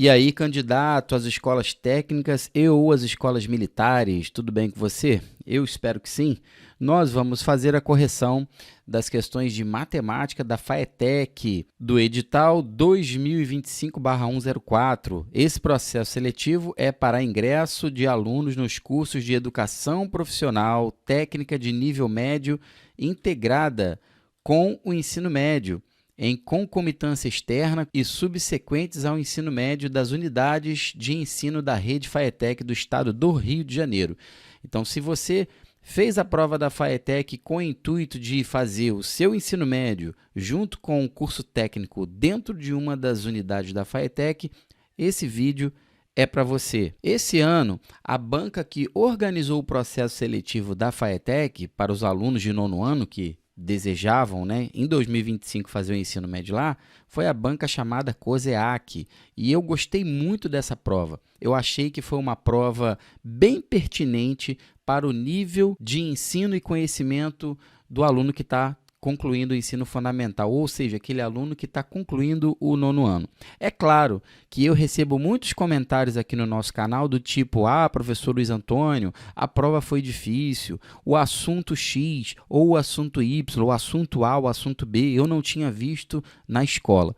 E aí, candidato às escolas técnicas e ou às escolas militares, tudo bem com você? Eu espero que sim. Nós vamos fazer a correção das questões de matemática da FAETEC, do edital 2025/104. Esse processo seletivo é para ingresso de alunos nos cursos de educação profissional técnica de nível médio integrada com o ensino médio, em concomitância externa e subsequentes ao ensino médio das unidades de ensino da rede FAETEC do estado do Rio de Janeiro. Então, se você fez a prova da FAETEC com o intuito de fazer o seu ensino médio junto com o curso técnico dentro de uma das unidades da FAETEC, esse vídeo é para você. Esse ano, a banca que organizou o processo seletivo da FAETEC para os alunos de nono ano que desejavam, em 2025 fazer o ensino médio lá, foi a banca chamada COSEAC, e eu gostei muito dessa prova. Eu achei que foi uma prova bem pertinente para o nível de ensino e conhecimento do aluno que está concluindo o ensino fundamental, ou seja, aquele aluno que está concluindo o nono ano. É claro que eu recebo muitos comentários aqui no nosso canal do tipo: professor Luiz Antônio, a prova foi difícil, o assunto X, ou o assunto Y, o assunto A, o assunto B, eu não tinha visto na escola.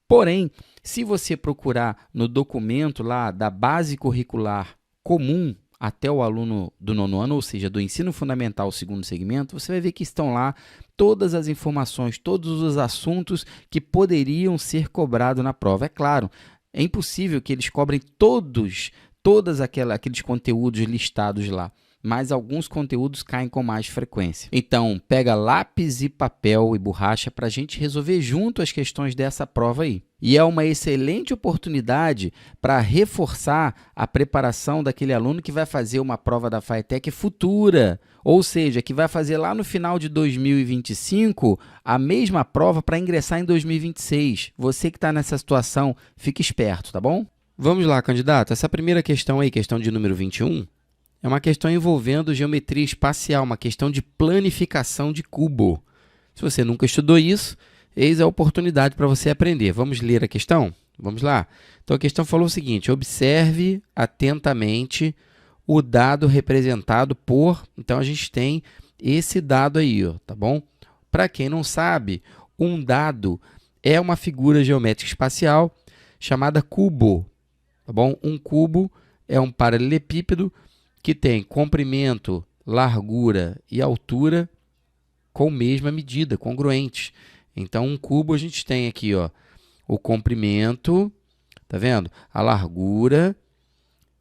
Porém, se você procurar no documento lá da base curricular comum até o aluno do nono ano, ou seja, do ensino fundamental segundo segmento, você vai ver que estão lá todas as informações, todos os assuntos que poderiam ser cobrados na prova. É claro, é impossível que eles cobrem todos aqueles conteúdos listados lá, mas alguns conteúdos caem com mais frequência. Então, pega lápis e papel e borracha para a gente resolver junto as questões dessa prova aí. E é uma excelente oportunidade para reforçar a preparação daquele aluno que vai fazer uma prova da FAETEC futura, ou seja, que vai fazer lá no final de 2025 a mesma prova para ingressar em 2026. Você que está nessa situação, fique esperto, tá bom? Vamos lá, candidato. Essa primeira questão aí, questão de número 21, é uma questão envolvendo geometria espacial, uma questão de planificação de cubo. Se você nunca estudou isso, eis a oportunidade para você aprender. Vamos ler a questão? Vamos lá? Então, a questão falou o seguinte: observe atentamente o dado representado por... Então, a gente tem esse dado aí, ó, tá bom? Para quem não sabe, um dado é uma figura geométrica espacial chamada cubo, tá bom? Um cubo é um paralelepípedo que tem comprimento, largura e altura com mesma medida, congruentes. Então, um cubo a gente tem aqui, ó, o comprimento, tá vendo? A largura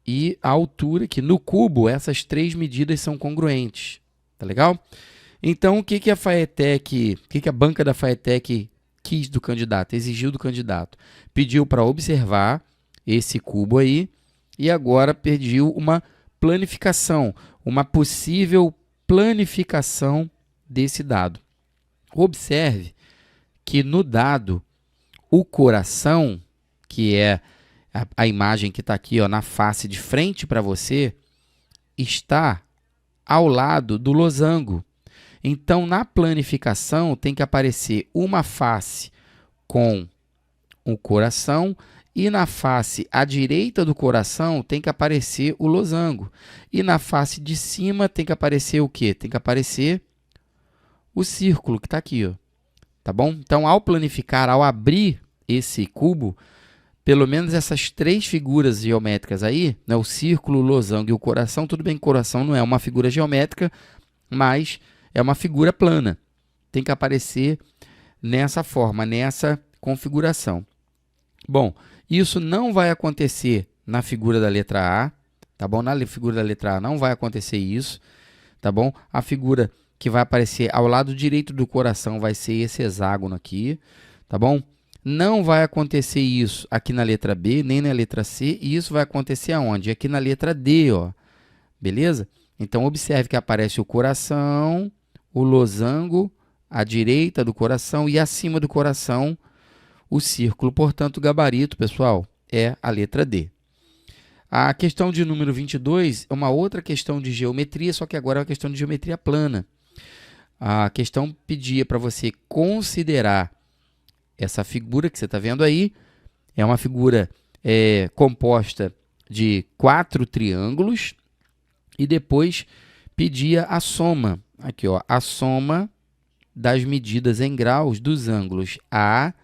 e a altura, que no cubo essas três medidas são congruentes. Tá legal? Então, o que a FAETEC, o que a banca da FAETEC quis do candidato, exigiu do candidato? Pediu para observar esse cubo aí e agora pediu uma planificação, uma possível planificação desse dado. Observe que no dado, o coração, que é a imagem que está aqui, ó, na face de frente para você, está ao lado do losango. Então, na planificação, tem que aparecer uma face com o coração e na face à direita do coração tem que aparecer o losango. E na face de cima tem que aparecer o quê? Tem que aparecer o círculo que está aqui, ó. Tá bom? Então, ao planificar, ao abrir esse cubo, pelo menos essas três figuras geométricas aí, né, o círculo, o losango e o coração, tudo bem que o coração não é uma figura geométrica, mas é uma figura plana. Tem que aparecer nessa forma, nessa configuração. Bom, isso não vai acontecer na figura da letra A, tá bom? Na figura da letra A não vai acontecer isso, tá bom? A figura que vai aparecer ao lado direito do coração vai ser esse hexágono aqui, tá bom? Não vai acontecer isso aqui na letra B, nem na letra C, e isso vai acontecer aonde? Aqui na letra D, ó. Beleza? Então, observe que aparece o coração, o losango, à direita do coração e acima do coração o círculo. Portanto, o gabarito, pessoal, é a letra D. A questão de número 22 é uma outra questão de geometria, só que agora é uma questão de geometria plana. A questão pedia para você considerar essa figura que você está vendo aí. É uma figura composta de 4 triângulos e depois pedia a soma. Aqui, ó, a soma das medidas em graus dos ângulos A,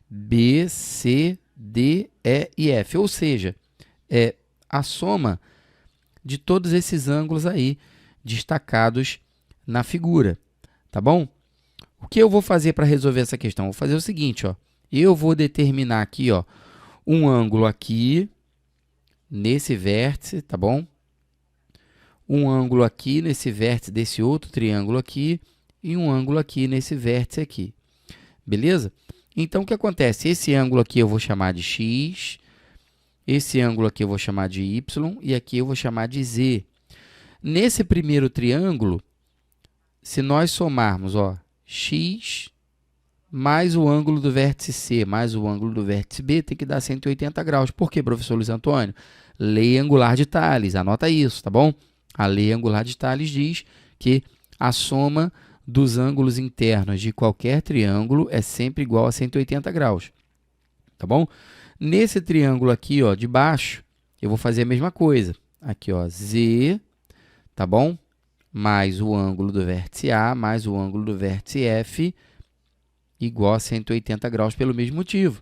B, C, D, E e F. Ou seja, é a soma de todos esses ângulos aí destacados na figura, tá bom? O que eu vou fazer para resolver essa questão? Vou fazer o seguinte, ó. Eu vou determinar aqui, ó, um ângulo aqui nesse vértice, tá bom? Um ângulo aqui nesse vértice desse outro triângulo aqui e um ângulo aqui nesse vértice aqui. Beleza? Então, o que acontece? Esse ângulo aqui eu vou chamar de x, esse ângulo aqui eu vou chamar de y e aqui eu vou chamar de z. Nesse primeiro triângulo, se nós somarmos, ó, x mais o ângulo do vértice C mais o ângulo do vértice B, tem que dar 180 graus. Por quê, professor Luiz Antônio? Lei angular de Tales, anota isso, tá bom? A lei angular de Tales diz que a soma dos ângulos internos de qualquer triângulo é sempre igual a 180 graus, tá bom? Nesse triângulo aqui, ó, de baixo, eu vou fazer a mesma coisa. Aqui, ó, Z, tá bom? Mais o ângulo do vértice A, mais o ângulo do vértice F, igual a 180 graus pelo mesmo motivo.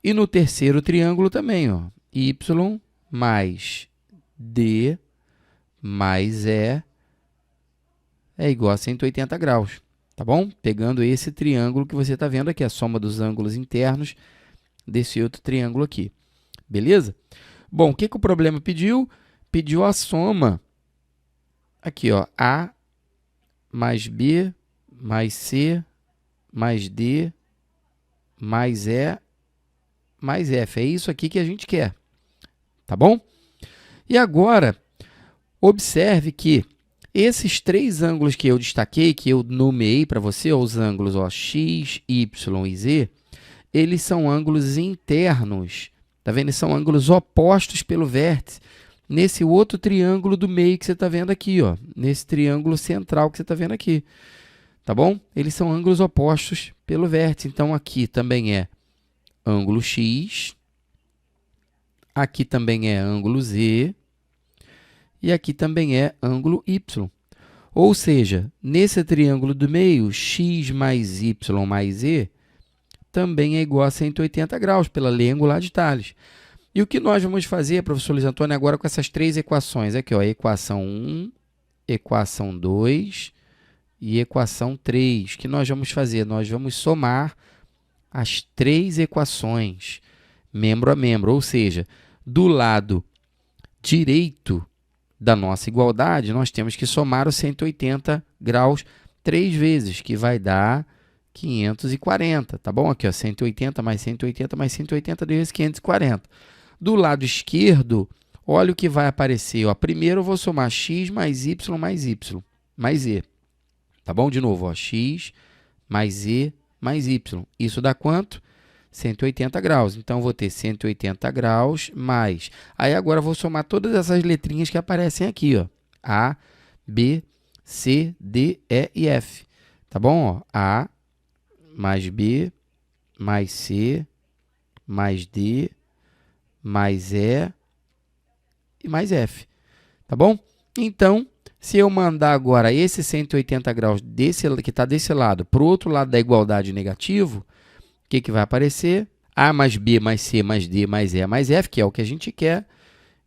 E no terceiro triângulo também, ó, Y mais D mais E é igual a 180 graus, tá bom? Pegando esse triângulo que você está vendo aqui, a soma dos ângulos internos desse outro triângulo aqui, beleza? Bom, o que o problema pediu? Pediu a soma, aqui, ó, A mais B mais C mais D mais E mais F. É isso aqui que a gente quer, tá bom? E agora, observe que esses 3 ângulos que eu destaquei, que eu nomeei para você, os ângulos, ó, x, y e z, eles são ângulos internos, tá vendo? Eles são ângulos opostos pelo vértice, nesse outro triângulo do meio que você está vendo aqui, ó, nesse triângulo central que você está vendo aqui, tá bom? Eles são ângulos opostos pelo vértice, então aqui também é ângulo x, aqui também é ângulo z, e aqui também é ângulo y. Ou seja, nesse triângulo do meio, x mais y mais z também é igual a 180 graus, pela lei angular de Tales. E o que nós vamos fazer, professor Luiz Antônio, agora com essas 3 equações? Aqui, ó, equação 1, equação 2 e equação 3. O que nós vamos fazer? Nós vamos somar as 3 equações, membro a membro, ou seja, do lado direito da nossa igualdade, nós temos que somar os 180 graus 3 vezes, que vai dar 540, tá bom? Aqui, ó, 180 mais 180 mais 180 vezes 540. Do lado esquerdo, olha o que vai aparecer, ó. Primeiro eu vou somar x mais y mais z, tá bom? De novo, ó, x mais z mais y. Isso dá quanto? 180 graus. Então, eu vou ter 180 graus mais... Aí, agora, eu vou somar todas essas letrinhas que aparecem aqui, ó. A, B, C, D, E e F. Tá bom? Ó, A mais B mais C mais D mais E e mais F. Tá bom? Então, se eu mandar agora esse 180 graus que está desse lado para o outro lado da igualdade negativo, o que vai aparecer? A mais B mais C mais D mais E mais F, que é o que a gente quer,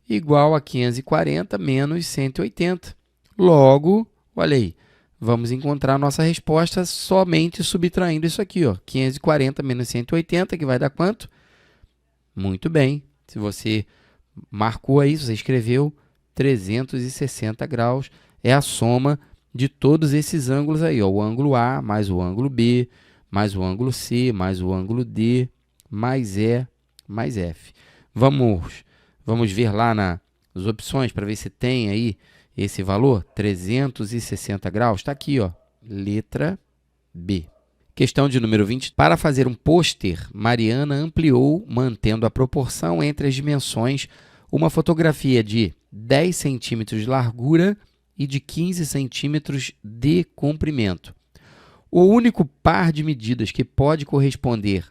igual a 540 menos 180. Logo, olha aí, vamos encontrar a nossa resposta somente subtraindo isso aqui, ó, 540 menos 180, que vai dar quanto? Muito bem. Se você marcou aí, se você escreveu, 360 graus é a soma de todos esses ângulos aí, ó, o ângulo A mais o ângulo B, mais o ângulo C, mais o ângulo D, mais E, mais F. Vamos ver lá nas opções para ver se tem aí esse valor, 360 graus. Está aqui, ó, letra B. Questão de número 20. Para fazer um pôster, Mariana ampliou, mantendo a proporção entre as dimensões, uma fotografia de 10 centímetros de largura e de 15 centímetros de comprimento. O único par de medidas que pode corresponder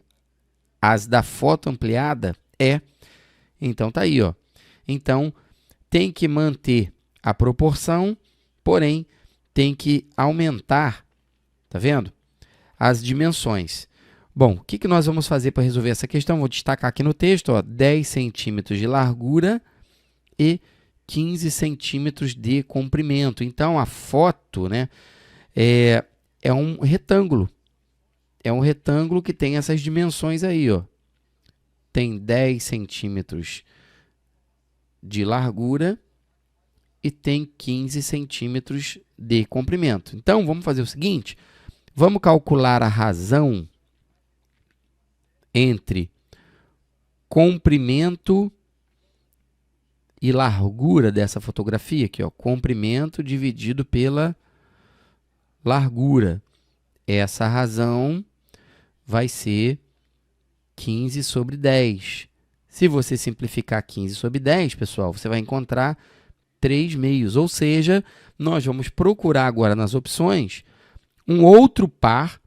às da foto ampliada é Então, tá aí, ó. Então, tem que manter a proporção, porém, tem que aumentar, tá vendo? As dimensões. Bom, o que nós vamos fazer para resolver essa questão? Vou destacar aqui no texto, ó, 10 centímetros de largura e 15 centímetros de comprimento. Então, a foto, né, é um retângulo. É um retângulo que tem essas dimensões aí, ó. Tem 10 centímetros de largura e tem 15 centímetros de comprimento. Então, vamos fazer o seguinte, vamos calcular a razão entre comprimento e largura dessa fotografia aqui, ó, comprimento dividido pela largura. Essa razão vai ser 15 sobre 10. Se você simplificar 15 sobre 10, pessoal, você vai encontrar 3 meios, ou seja, nós vamos procurar agora nas opções um outro par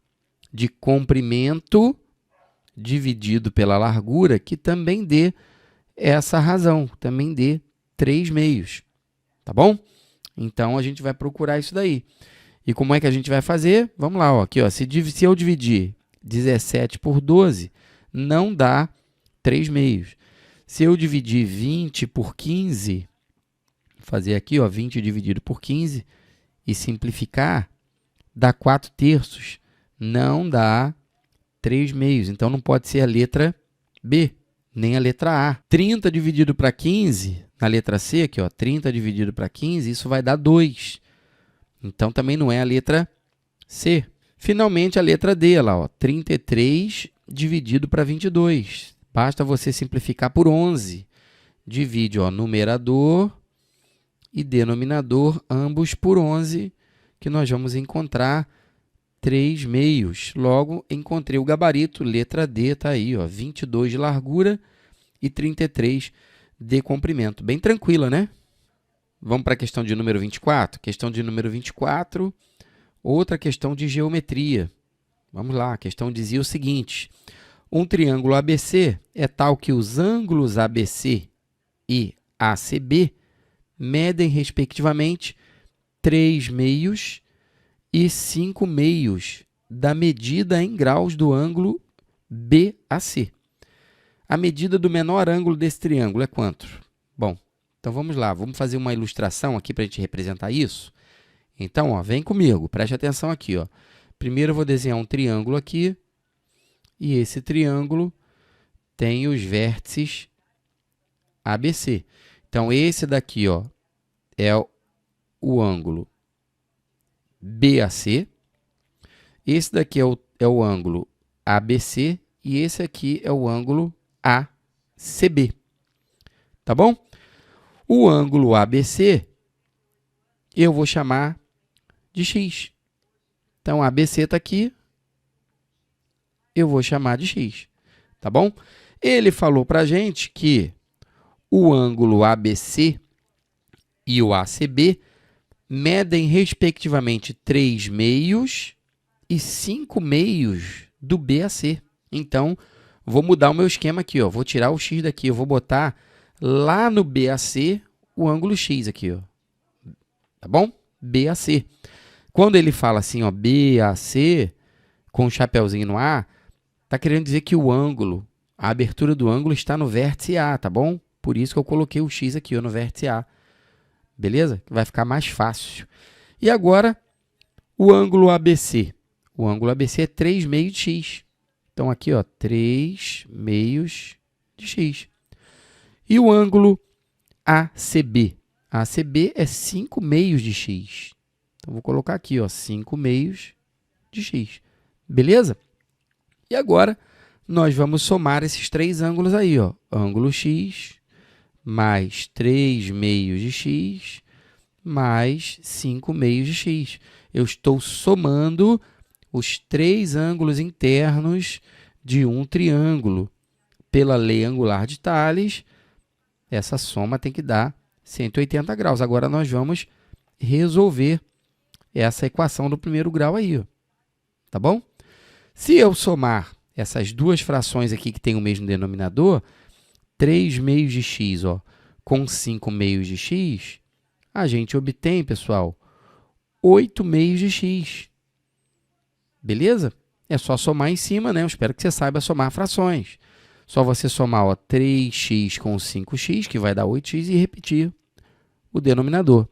de comprimento dividido pela largura que também dê essa razão, também dê 3 meios, tá bom? Então, a gente vai procurar isso daí. E como é que a gente vai fazer? Vamos lá, ó, aqui, ó, se eu dividir 17 por 12, não dá 3 meios. Se eu dividir 20 por 15, fazer aqui, ó, 20 dividido por 15 e simplificar, dá 4 terços, não dá 3 meios. Então, não pode ser a letra B, nem a letra A. 30 dividido para 15, na letra C, aqui, ó, 30 dividido para 15, isso vai dar 2. Então, também não é a letra C. Finalmente, a letra D, lá, ó, 33 dividido para 22. Basta você simplificar por 11. Divide, ó, numerador e denominador, ambos por 11, que nós vamos encontrar 3 meios. Logo, encontrei o gabarito, letra D, está aí, ó, 22 de largura e 33 de comprimento. Bem tranquila, né? Vamos para a questão de número 24. Questão de número 24, outra questão de geometria. Vamos lá, a questão dizia o seguinte: um triângulo ABC é tal que os ângulos ABC e ACB medem, respectivamente, 3 meios e 5 meios da medida em graus do ângulo BAC. A medida do menor ângulo desse triângulo é quanto? Bom, então vamos lá, vamos fazer uma ilustração aqui para a gente representar isso. Então, ó, vem comigo, preste atenção aqui, ó. Primeiro eu vou desenhar um triângulo aqui, e esse triângulo tem os vértices ABC. Então, esse daqui, ó, é o ângulo BAC, esse daqui é o ângulo ABC, e esse aqui é o ângulo ACB. Tá bom? O ângulo ABC eu vou chamar de x. Então, ABC está aqui, eu vou chamar de x. Tá bom? Ele falou para a gente que o ângulo ABC e o ACB medem, respectivamente, 3 meios e 5 meios do BAC. Então, vou mudar o meu esquema aqui, ó. Vou tirar o x daqui, eu vou botar lá no BAC o ângulo x aqui, ó. Tá bom? BAC. Quando ele fala assim, ó, BAC, com o chapeuzinho no A, está querendo dizer que o ângulo, a abertura do ângulo está no vértice A, tá bom? Por isso que eu coloquei o x aqui, ó, no vértice A. Beleza? Vai ficar mais fácil. E agora, o ângulo ABC. O ângulo ABC é 3 meios de x. Então, aqui, ó, 3 meios de x. E o ângulo ACB? ACB é 5 meios de x. Então, vou colocar aqui, ó, 5 meios de x. Beleza? E agora, nós vamos somar esses três ângulos aí, ó. Ângulo x mais 3 meios de x mais 5 meios de x. Eu estou somando os três ângulos internos de um triângulo. Pela lei angular de Tales, essa soma tem que dar 180 graus. Agora, nós vamos resolver essa equação do primeiro grau aí, ó. Tá bom? Se eu somar essas duas frações aqui que têm o mesmo denominador, 3 meios de x, ó, com 5 meios de x, a gente obtém, pessoal, 8 meios de x. Beleza? É só somar em cima, né? Eu espero que você saiba somar frações. Só você somar, ó, 3x com 5x, que vai dar 8x, e repetir o denominador.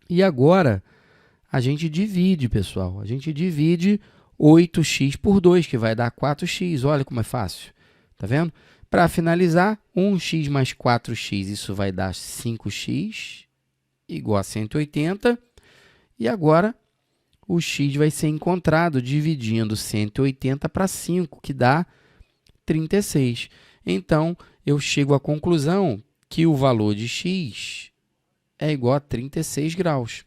E agora, a gente divide, pessoal. A gente divide 8x por 2, que vai dar 4x. Olha como é fácil. Tá vendo? Para finalizar, 1x mais 4x, isso vai dar 5x, igual a 180. E agora, o x vai ser encontrado dividindo 180 para 5, que dá 36. Então, eu chego à conclusão que o valor de x é igual a 36 graus.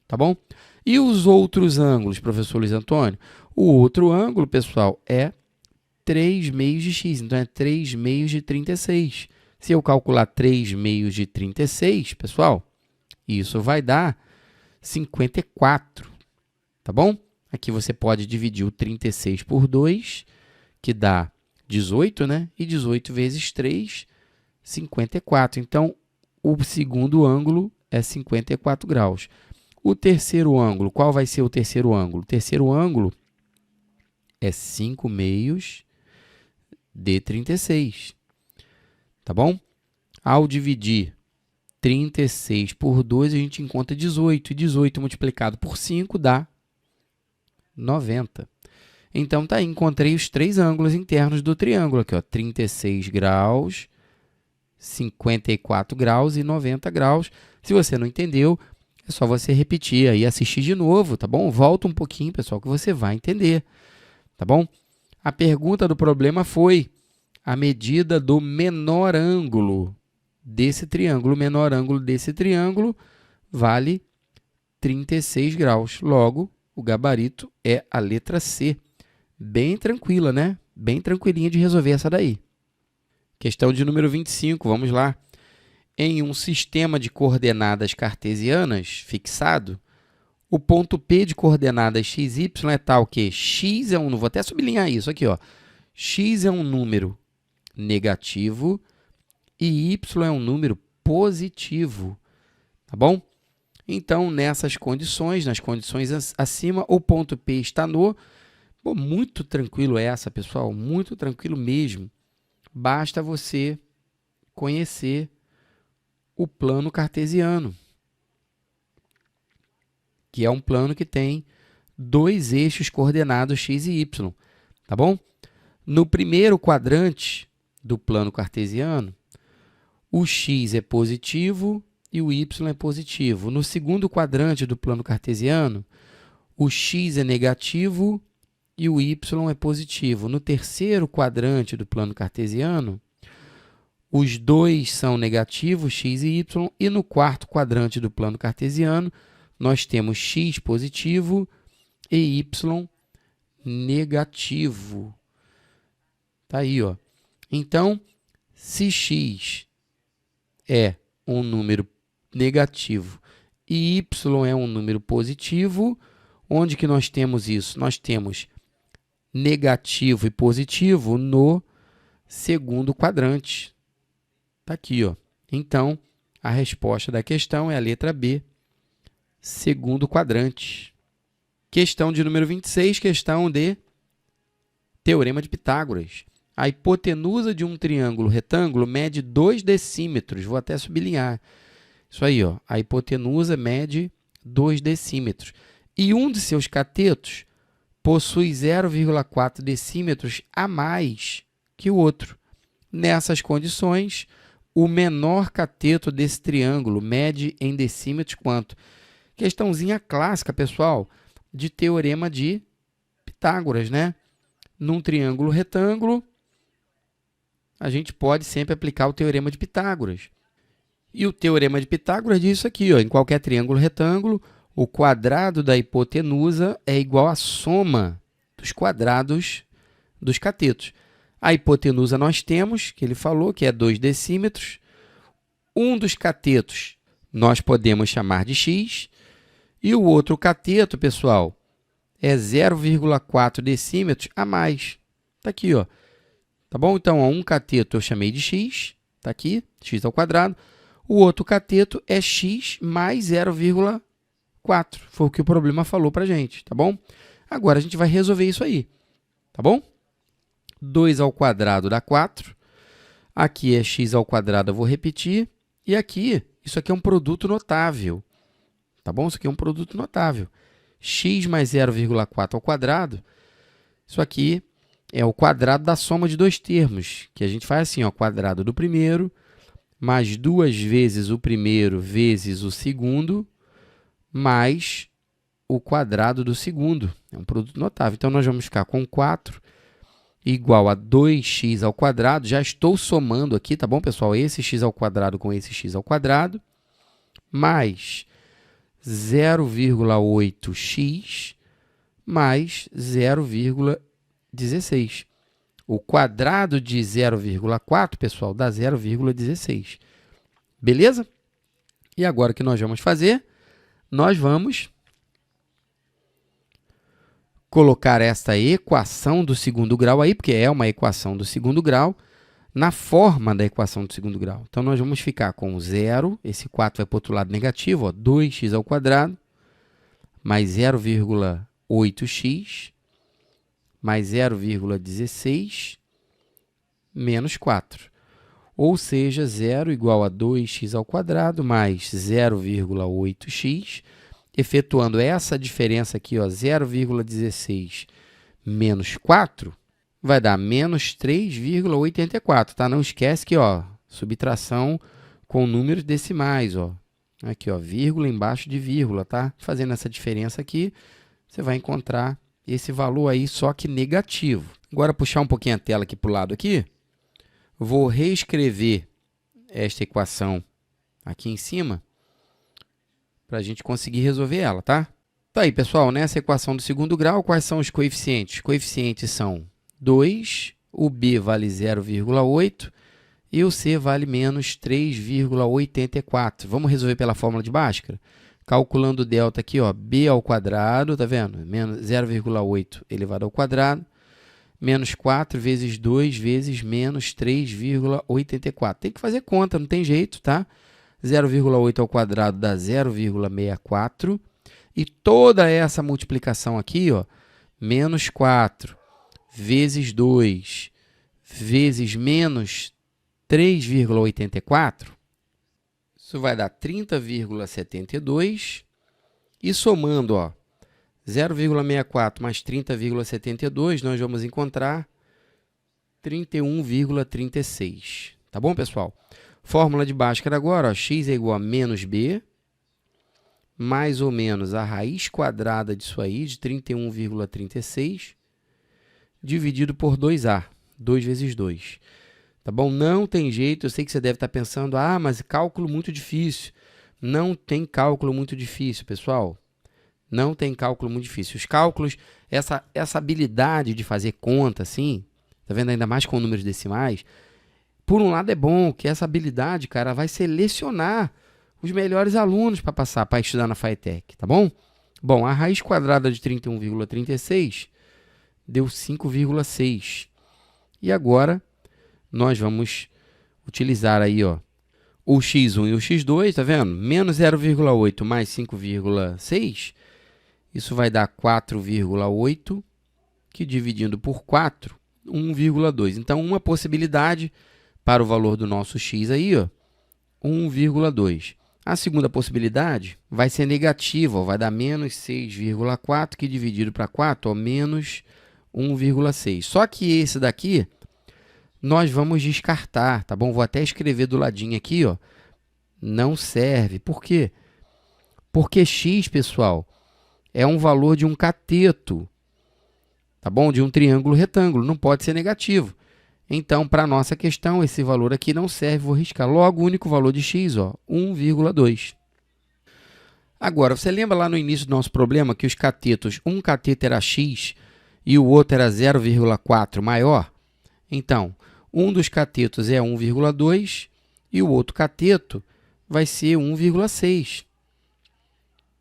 Tá bom? E os outros ângulos, professor Luiz Antônio? O outro ângulo, pessoal, é 3 meios de x. Então, é 3 meios de 36. Se eu calcular 3 meios de 36, pessoal, isso vai dar 54. Tá bom? Aqui você pode dividir o 36 por 2, que dá 18, né? E 18 vezes 3, 54. Então, o segundo ângulo é 54 graus. O terceiro ângulo, qual vai ser o terceiro ângulo? O terceiro ângulo é 5 meios de 36. Tá bom? Ao dividir 36 por 2, a gente encontra 18. E 18 multiplicado por 5 dá 90. Então, tá aí, encontrei os três ângulos internos do triângulo. Aqui, ó, 36 graus, 54 graus e 90 graus. Se você não entendeu, é só você repetir aí, assistir de novo, tá bom? Volta um pouquinho, pessoal, que você vai entender, tá bom? A pergunta do problema foi a medida do menor ângulo desse triângulo. O menor ângulo desse triângulo vale 36 graus. Logo, o gabarito é a letra C. Bem tranquila, né? Bem tranquilinha de resolver essa daí. Questão de número 25, vamos lá. Em um sistema de coordenadas cartesianas fixado, o ponto P de coordenadas x, y é tal que x é um... Vou até sublinhar isso aqui, ó. X é um número negativo e y é um número positivo. Tá bom? Então, nessas condições, nas condições acima, o ponto P está no... Pô, muito tranquilo essa, pessoal, muito tranquilo mesmo. Basta você conhecer o plano cartesiano, que é um plano que tem dois eixos coordenados x e y, tá bom? No primeiro quadrante do plano cartesiano, o x é positivo e o y é positivo. No segundo quadrante do plano cartesiano, o x é negativo e o y é positivo. No terceiro quadrante do plano cartesiano, os dois são negativos, x e y, e no quarto quadrante do plano cartesiano, nós temos x positivo e y negativo. Tá aí, ó. Então, se x é um número negativo e y é um número positivo, onde que nós temos isso? Nós temos negativo e positivo no segundo quadrante. Está aqui, ó. Então, a resposta da questão é a letra B, segundo quadrante. Questão de número 26, questão de Teorema de Pitágoras. A hipotenusa de um triângulo retângulo mede 2 decímetros. Vou até sublinhar. Isso aí, ó. A hipotenusa mede 2 decímetros. E um de seus catetos possui 0,4 decímetros a mais que o outro. Nessas condições, o menor cateto desse triângulo mede em decímetros quanto? Questãozinha clássica, pessoal, de Teorema de Pitágoras, né? Num triângulo retângulo, a gente pode sempre aplicar o Teorema de Pitágoras. E o Teorema de Pitágoras diz isso aqui, ó, em qualquer triângulo retângulo, o quadrado da hipotenusa é igual à soma dos quadrados dos catetos. A hipotenusa nós temos, que ele falou, que é 2 decímetros. Um dos catetos nós podemos chamar de x. E o outro cateto, pessoal, é 0,4 decímetros a mais. Está aqui, ó. Tá bom? Então, ó, um cateto eu chamei de x Está aqui, x ao quadrado. O outro cateto é x mais 0,4. Foi o que o problema falou para a gente, tá bom? Agora, a gente vai resolver isso aí, tá bom? 2 ao quadrado dá 4. Aqui é x ao quadrado, eu vou repetir. E aqui, isso aqui é um produto notável, tá bom? Isso aqui é um produto notável. X mais 0,4 ao quadrado, isso aqui é o quadrado da soma de dois termos, que a gente faz assim, ó, quadrado do primeiro, mais 2 vezes o primeiro vezes o segundo, mais o quadrado do segundo. É um produto notável. Então, nós vamos ficar com 4 igual a 2x ao quadrado. Já estou somando aqui, tá bom, pessoal? Esse x ao quadrado com esse x ao quadrado, mais 0,8x mais 0,16. O quadrado de 0,4, pessoal, dá 0,16. Beleza? E agora o que nós vamos fazer? Nós vamos colocar esta equação do segundo grau aí, porque é uma equação do segundo grau, na forma da equação do segundo grau. Então, nós vamos ficar com 0, esse 4 vai para o outro lado negativo, ó, 2x ao quadrado, mais 0,8x, mais 0,16, menos 4. Ou seja, 0 igual a 2x ao quadrado, mais 0,8x, efetuando essa diferença aqui, 0,16 menos 4, vai dar menos 3,84, tá? Não esquece que, ó, subtração com números decimais, ó. Aqui, ó, vírgula embaixo de vírgula, tá? Fazendo essa diferença aqui, você vai encontrar esse valor aí, só que negativo. Agora, puxar um pouquinho a tela aqui para o lado aqui, vou reescrever esta equação aqui em cima, para a gente conseguir resolver ela, tá? Tá aí, pessoal, nessa equação do segundo grau, quais são os coeficientes? Os coeficientes são 2, o b vale 0,8 e o c vale menos 3,84. Vamos resolver pela fórmula de Bhaskara? Calculando o delta aqui, ó, b ao quadrado, tá vendo? Menos 0,8 elevado ao quadrado, menos 4 vezes 2 vezes menos 3,84. Tem que fazer conta, não tem jeito, tá? 0,8 ao quadrado dá 0,64. E toda essa multiplicação aqui, ó, menos 4 vezes 2 vezes menos 3,84, isso vai dar 30,72. E somando, ó, 0,64 mais 30,72, nós vamos encontrar 31,36. Tá bom, pessoal? Fórmula de Bhaskara agora, ó, x é igual a menos b, mais ou menos a raiz quadrada disso aí, de 31,36, dividido por 2a, 2 vezes 2. Tá bom? Não tem jeito, eu sei que você deve estar pensando, ah, mas cálculo muito difícil. Não tem cálculo muito difícil, pessoal. Não tem cálculo muito difícil. Os cálculos, essa habilidade de fazer conta, assim, tá vendo? Ainda mais com números decimais, por um lado é bom, que essa habilidade, cara, vai selecionar os melhores alunos para passar, para estudar na FATEC, tá bom? Bom, a raiz quadrada de 31,36 deu 5,6. E agora, nós vamos utilizar aí, ó, o x1 e o x2, tá vendo? Menos 0,8 mais 5,6, isso vai dar 4,8, que dividindo por 4, 1,2. Então, uma possibilidade para o valor do nosso x aí, ó, 1,2. A segunda possibilidade vai ser negativa, ó, vai dar menos 6,4, que dividido para 4, ó, menos 1,6. Só que esse daqui nós vamos descartar, tá bom? Vou até escrever do ladinho aqui, ó. Não serve. Por quê? Porque x, pessoal, é um valor de um cateto, tá bom? De um triângulo retângulo, não pode ser negativo. Então, para a nossa questão, esse valor aqui não serve, vou riscar. Logo, o único valor de x, ó, 1,2. Agora, você lembra lá no início do nosso problema que os catetos, um cateto era x e o outro era 0,4 maior? Então, um dos catetos é 1,2 e o outro cateto vai ser 1,6.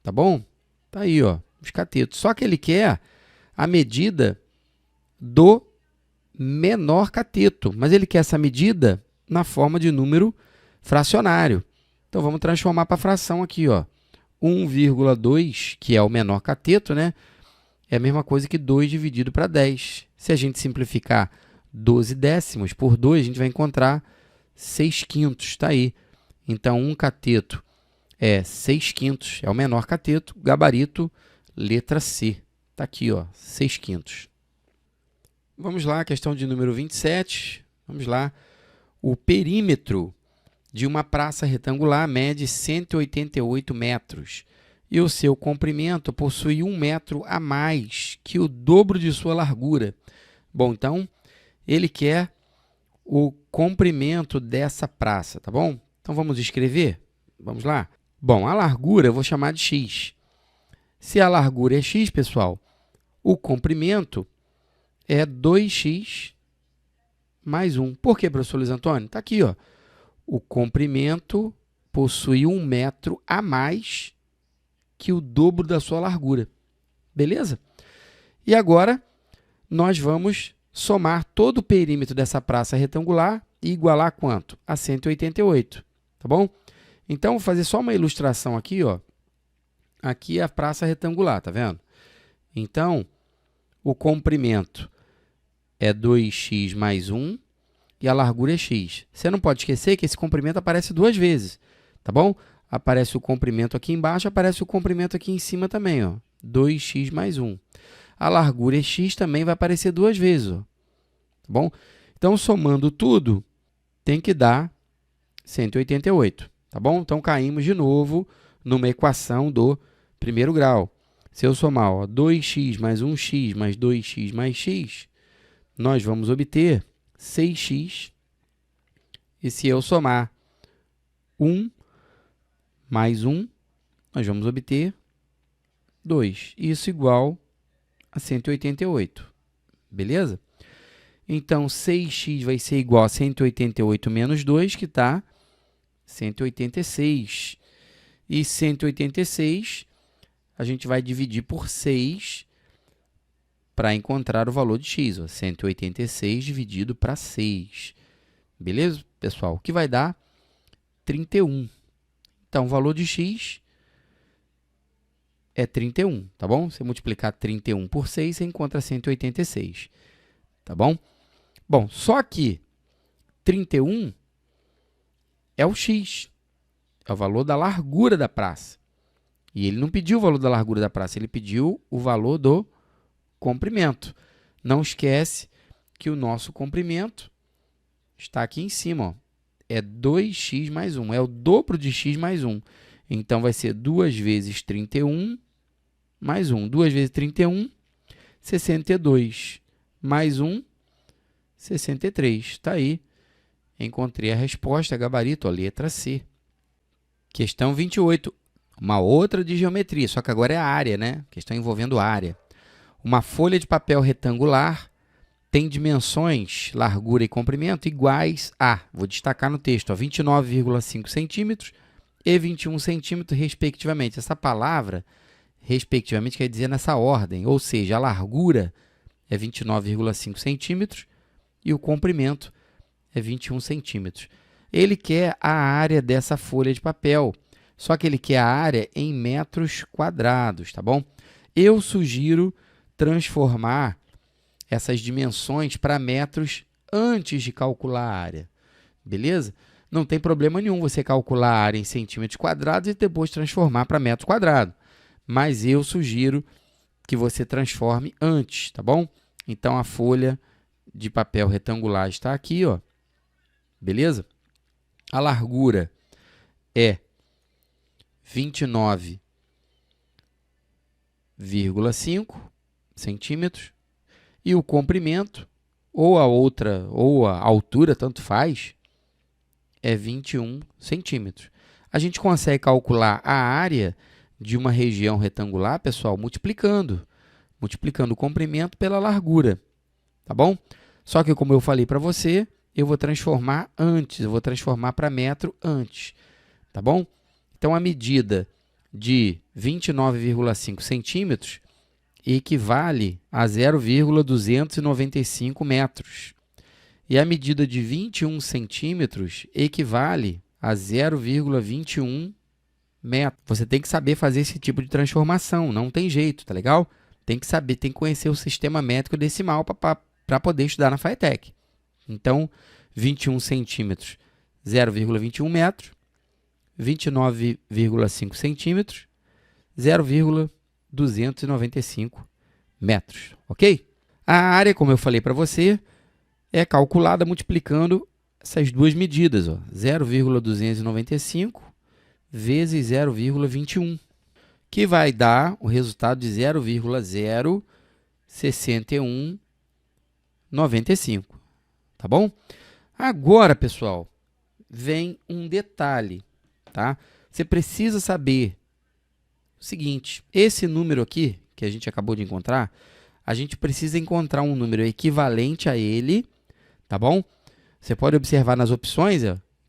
Tá bom? Tá aí, ó, os catetos. Só que ele quer a medida do menor cateto, mas ele quer essa medida na forma de número fracionário. Então, vamos transformar para fração aqui, ó. 1,2, que é o menor cateto, né? É a mesma coisa que 2 dividido para 10. Se a gente simplificar 12 décimos por 2, a gente vai encontrar 6 quintos, está aí. Então, 1 cateto é 6 quintos, é o menor cateto, gabarito, letra C. Está aqui, ó, 6 quintos. Vamos lá, questão de número 27. Vamos lá. O perímetro de uma praça retangular mede 188 metros e o seu comprimento possui 1 metro a mais que o dobro de sua largura. Bom, então, ele quer o comprimento dessa praça, tá bom? Então, vamos escrever? Vamos lá? Bom, a largura eu vou chamar de x. Se a largura é x, pessoal, o comprimento é 2x mais 1. Por que, professor Luiz Antônio? Está aqui, ó. O comprimento possui 1 metro a mais que o dobro da sua largura. Beleza? E agora, nós vamos somar todo o perímetro dessa praça retangular e igualar a quanto? A 188, tá bom? Então, vou fazer só uma ilustração aqui, ó. Aqui é a praça retangular, tá vendo? Então, o comprimento é 2x mais 1 e a largura é x. Você não pode esquecer que esse comprimento aparece duas vezes, tá bom? Aparece o comprimento aqui embaixo, aparece o comprimento aqui em cima também, ó. 2x mais 1. A largura é x, também vai aparecer duas vezes, ó. Tá bom? Então, somando tudo, tem que dar 188, tá bom? Então, caímos de novo numa equação do primeiro grau. Se eu somar, ó, 2x mais 1x mais 2x mais x, nós vamos obter 6x. E se eu somar 1 mais 1, nós vamos obter 2. Isso igual a 188. Beleza? Então, 6x vai ser igual a 188 menos 2, que está 186. E 186, a gente vai dividir por 6 para encontrar o valor de x. Ó. 186 dividido para 6. Beleza, pessoal? O que vai dar? 31. Então, o valor de x é 31, tá bom? Se multiplicar 31 por 6, você encontra 186, tá bom? Bom, só que 31 é o x, é o valor da largura da praça. E ele não pediu o valor da largura da praça, ele pediu o valor do comprimento. Não esquece que o nosso comprimento está aqui em cima, ó. É 2x mais 1, é o dobro de x mais 1. Então, vai ser 2 vezes 31 mais 1. 2 vezes 31, 62. Mais 1, 63. Está aí. Encontrei a resposta, gabarito, a letra C. Questão 28. Uma outra de geometria, só que agora é a área, né? Questão envolvendo área. Uma folha de papel retangular tem dimensões, largura e comprimento iguais a, vou destacar no texto, 29,5 centímetros e 21 centímetros, respectivamente. Essa palavra, respectivamente, quer dizer nessa ordem, ou seja, a largura é 29,5 centímetros e o comprimento é 21 centímetros. Ele quer a área dessa folha de papel, só que ele quer a área em metros quadrados, tá bom? Eu sugiro transformar essas dimensões para metros antes de calcular a área, beleza? Não tem problema nenhum você calcular a área em centímetros quadrados e depois transformar para metros quadrados, mas eu sugiro que você transforme antes, tá bom? Então, a folha de papel retangular está aqui, ó, beleza? A largura é 29,5 centímetros. E o comprimento, ou a altura, tanto faz, é 21 centímetros. A gente consegue calcular a área de uma região retangular, pessoal, multiplicando o comprimento pela largura, tá bom? Só que, como eu falei para você, eu vou transformar antes, eu vou transformar para metro antes, tá bom? Então, a medida de 29,5 centímetros equivale a 0,295 metros. E a medida de 21 centímetros equivale a 0,21 metros. Você tem que saber fazer esse tipo de transformação, não tem jeito, tá legal? Tem que saber, tem que conhecer o sistema métrico decimal para poder estudar na FATEC. Então, 21 centímetros, 0,21 metros, 29,5 centímetros, 0,295 metros, ok? A área, como eu falei para você, é calculada multiplicando essas duas medidas, 0,295 vezes 0,21, que vai dar o resultado de 0,06195, tá bom? Agora, pessoal, vem um detalhe, tá? Você precisa saber o seguinte, esse número aqui, que a gente acabou de encontrar, a gente precisa encontrar um número equivalente a ele, tá bom? Você pode observar nas opções,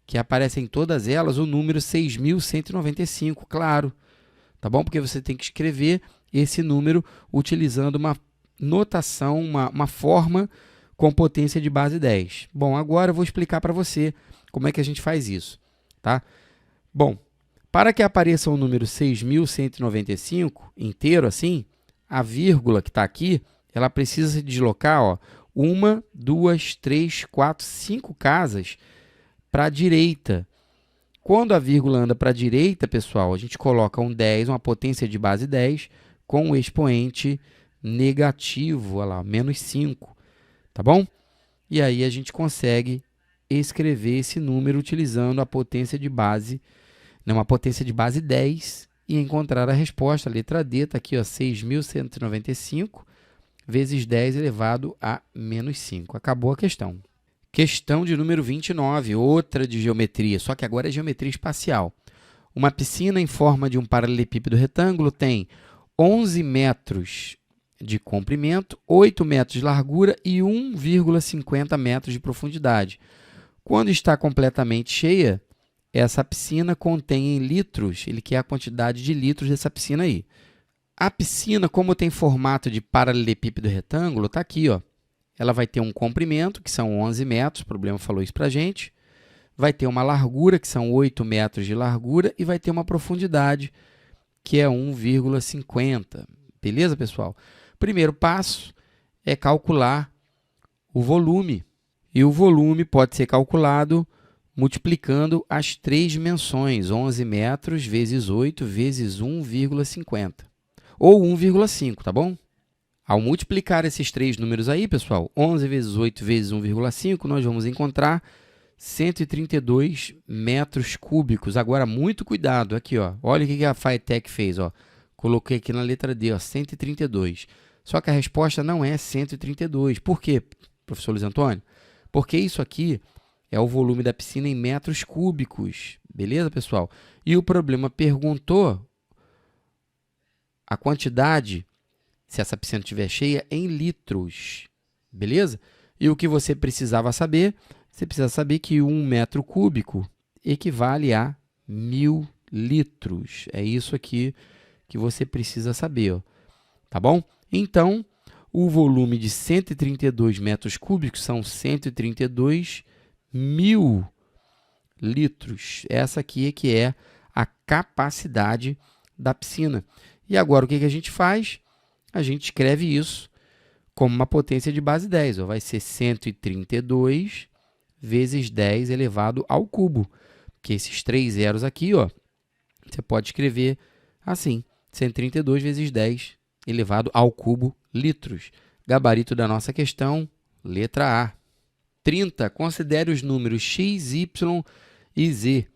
que aparecem todas elas o número 6.195, claro, tá bom? Porque você tem que escrever esse número utilizando uma notação, uma forma com potência de base 10. Bom, agora eu vou explicar para você como é que a gente faz isso, tá? Bom, para que apareça o número 6.195 inteiro assim, a vírgula que está aqui, ela precisa se deslocar, 1, 2, 3, 4, 5 casas para a direita. Quando a vírgula anda para a direita, pessoal, a gente coloca um 10, uma potência de base 10, com o expoente negativo, olha lá, menos 5, tá bom? E aí a gente consegue escrever esse número utilizando a potência de base, uma potência de base 10, e encontrar a resposta. A letra D está aqui, 6.195 vezes 10 elevado a menos 5. Acabou a questão. Questão de número 29, outra de geometria, só que agora é geometria espacial. Uma piscina em forma de um paralelepípedo retângulo tem 11 metros de comprimento, 8 metros de largura e 1,50 metros de profundidade. Quando está completamente cheia, essa piscina contém em litros, ele quer a quantidade de litros dessa piscina aí. A piscina, como tem formato de paralelepípedo retângulo, está aqui, Ela vai ter um comprimento, que são 11 metros, o problema falou isso para a gente. Vai ter uma largura, que são 8 metros de largura, e vai ter uma profundidade, que é 1,50. Beleza, pessoal? Primeiro passo é calcular o volume. E o volume pode ser calculado multiplicando as três dimensões, 11 metros vezes 8 vezes 1,50. Ou 1,5, tá bom? Ao multiplicar esses três números aí, pessoal, 11 vezes 8 vezes 1,5, nós vamos encontrar 132 metros cúbicos. Agora, muito cuidado, aqui, olha o que a FATEC fez, Coloquei aqui na letra D, 132. Só que a resposta não é 132. Por quê, professor Luiz Antônio? Porque isso aqui é o volume da piscina em metros cúbicos. Beleza, pessoal? E o problema perguntou a quantidade, se essa piscina estiver cheia, em litros. Beleza? E o que você precisava saber? Você precisa saber que 1 metro cúbico equivale a 1.000 litros. É isso aqui que você precisa saber, tá bom? Então, o volume de 132 metros cúbicos são 132.000 litros. Essa aqui é que é a capacidade da piscina. E agora, o que a gente faz? A gente escreve isso como uma potência de base 10. Vai ser 132 vezes 10 elevado ao cubo. Porque esses três zeros aqui, você pode escrever assim, 132 vezes 10 elevado ao cubo litros. Gabarito da nossa questão, letra A. 30. Considere os números x, y e z.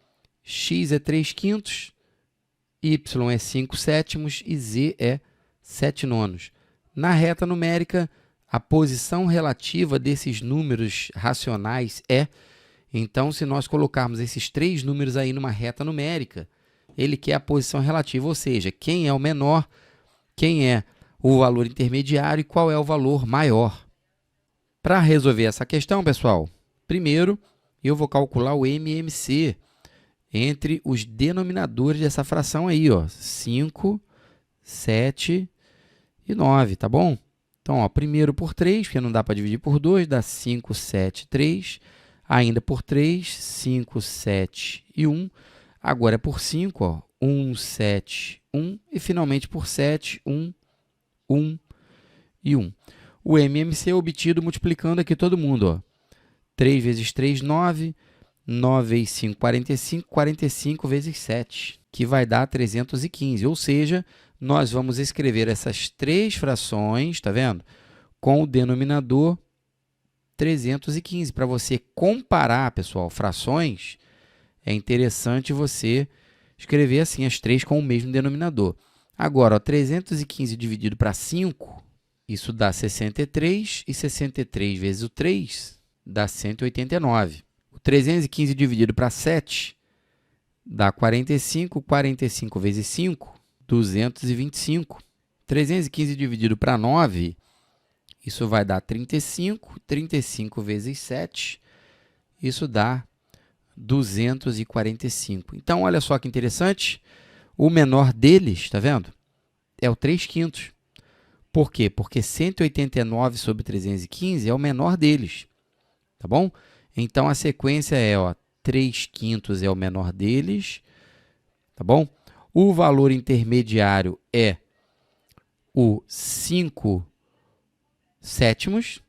X é 3/5, y é 5/7 e z é 7/9. Na reta numérica, a posição relativa desses números racionais é... Então, se nós colocarmos esses três números aí numa reta numérica, ele quer a posição relativa, ou seja, quem é o menor, quem é o valor intermediário e qual é o valor maior. Para resolver essa questão, pessoal, primeiro eu vou calcular o MMC entre os denominadores dessa fração aí, 5, 7 e 9, tá bom? Então, ó, primeiro por 3, porque não dá para dividir por 2, dá 5, 7, 3. Ainda por 3, 5, 7 e 1. Agora é por 5, ó, 1, 7, 1. E finalmente por 7, 1, 1 e 1. O MMC é obtido multiplicando aqui todo mundo, ó. 3 vezes 3, 9. 9 vezes 5, 45. 45 vezes 7, que vai dar 315. Ou seja, nós vamos escrever essas três frações, tá vendo? Com o denominador 315. Para você comparar, pessoal, frações, é interessante você escrever assim as três com o mesmo denominador. Agora, ó, 315 dividido para 5, isso dá 63, e 63 vezes o 3 dá 189. O 315 dividido para 7 dá 45, 45 vezes 5, 225. 315 dividido para 9, isso vai dar 35, 35 vezes 7, isso dá 245. Então, olha só que interessante, o menor deles, está vendo? É o 3/5. Por quê? Porque 189 sobre 315 é o menor deles, tá bom? Então, a sequência é, ó, 3/5 é o menor deles, tá bom? O valor intermediário é o 5/7,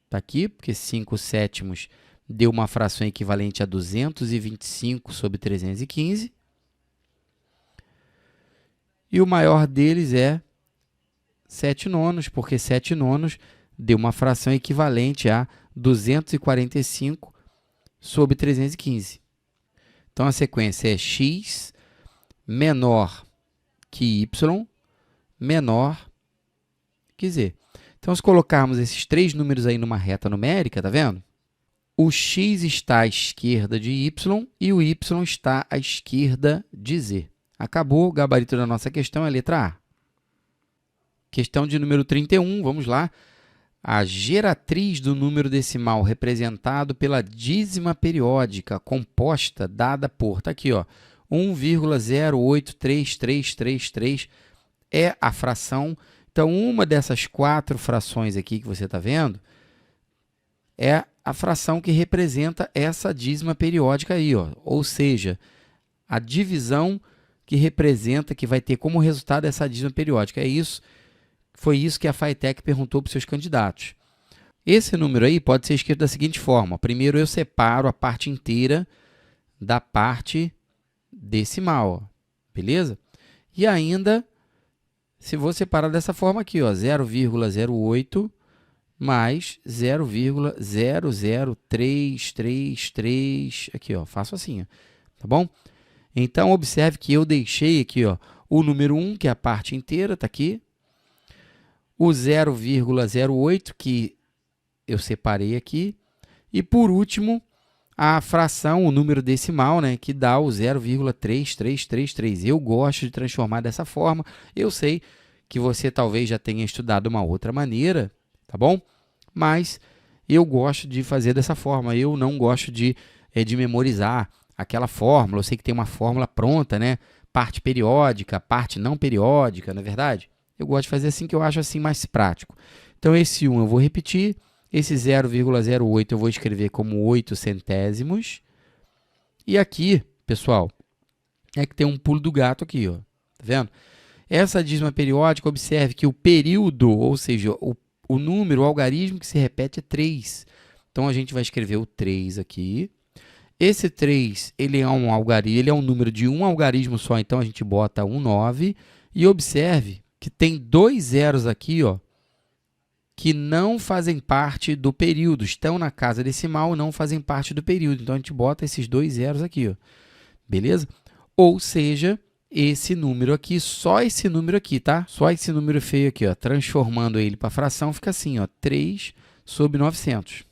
está aqui, porque 5/7 deu uma fração equivalente a 225 sobre 315. E o maior deles é 7/9, porque 7/9 deu uma fração equivalente a 245 sobre 315. Então, a sequência é x menor que y menor que z. Então, se colocarmos esses três números aí numa reta numérica, tá vendo? O x está à esquerda de y e o y está à esquerda de z. Acabou, o gabarito da nossa questão é a letra A. Questão de número 31, vamos lá. A geratriz do número decimal representado pela dízima periódica composta dada por, está aqui, ó, 1,083333 é a fração. Então, uma dessas quatro frações aqui que você está vendo é a fração que representa essa dízima periódica aí, ó. Ou seja, a divisão que representa, que vai ter como resultado essa dízima periódica. É isso, foi isso que a FATEC perguntou para os seus candidatos. Esse número aí pode ser escrito da seguinte forma. Primeiro, eu separo a parte inteira da parte decimal, ó, beleza? E ainda, se vou separar dessa forma aqui, ó, 0,08 mais 0,00333, aqui, ó, faço assim, ó, tá bom? Então, observe que eu deixei aqui, ó, o número 1, que é a parte inteira, está aqui, o 0,08, que eu separei aqui, e, por último, a fração, o número decimal, né, que dá o 0,3333. Eu gosto de transformar dessa forma. Eu sei que você talvez já tenha estudado uma outra maneira, tá bom? Mas eu gosto de fazer dessa forma. Eu não gosto de memorizar aquela fórmula. Eu sei que tem uma fórmula pronta, né? Parte periódica, parte não periódica, não é verdade? Eu gosto de fazer assim, que eu acho assim mais prático. Então, esse 1 eu vou repetir. Esse 0,08 eu vou escrever como 8 centésimos. E aqui, pessoal, é que tem um pulo do gato aqui, ó. Tá vendo? Essa dízima periódica, observe que o período, ou seja, o número, o algarismo que se repete é 3. Então, a gente vai escrever o 3 aqui. Esse 3, ele é um algarismo, ele é um número de um algarismo só, então a gente bota 9. E observe que tem dois zeros aqui, ó, que não fazem parte do período, estão na casa decimal, não fazem parte do período. Então, a gente bota esses dois zeros aqui, ó, beleza? Ou seja, esse número aqui, só esse número aqui, tá? Só esse número feio aqui, ó, transformando ele para fração, fica assim, ó, 3 sobre 900.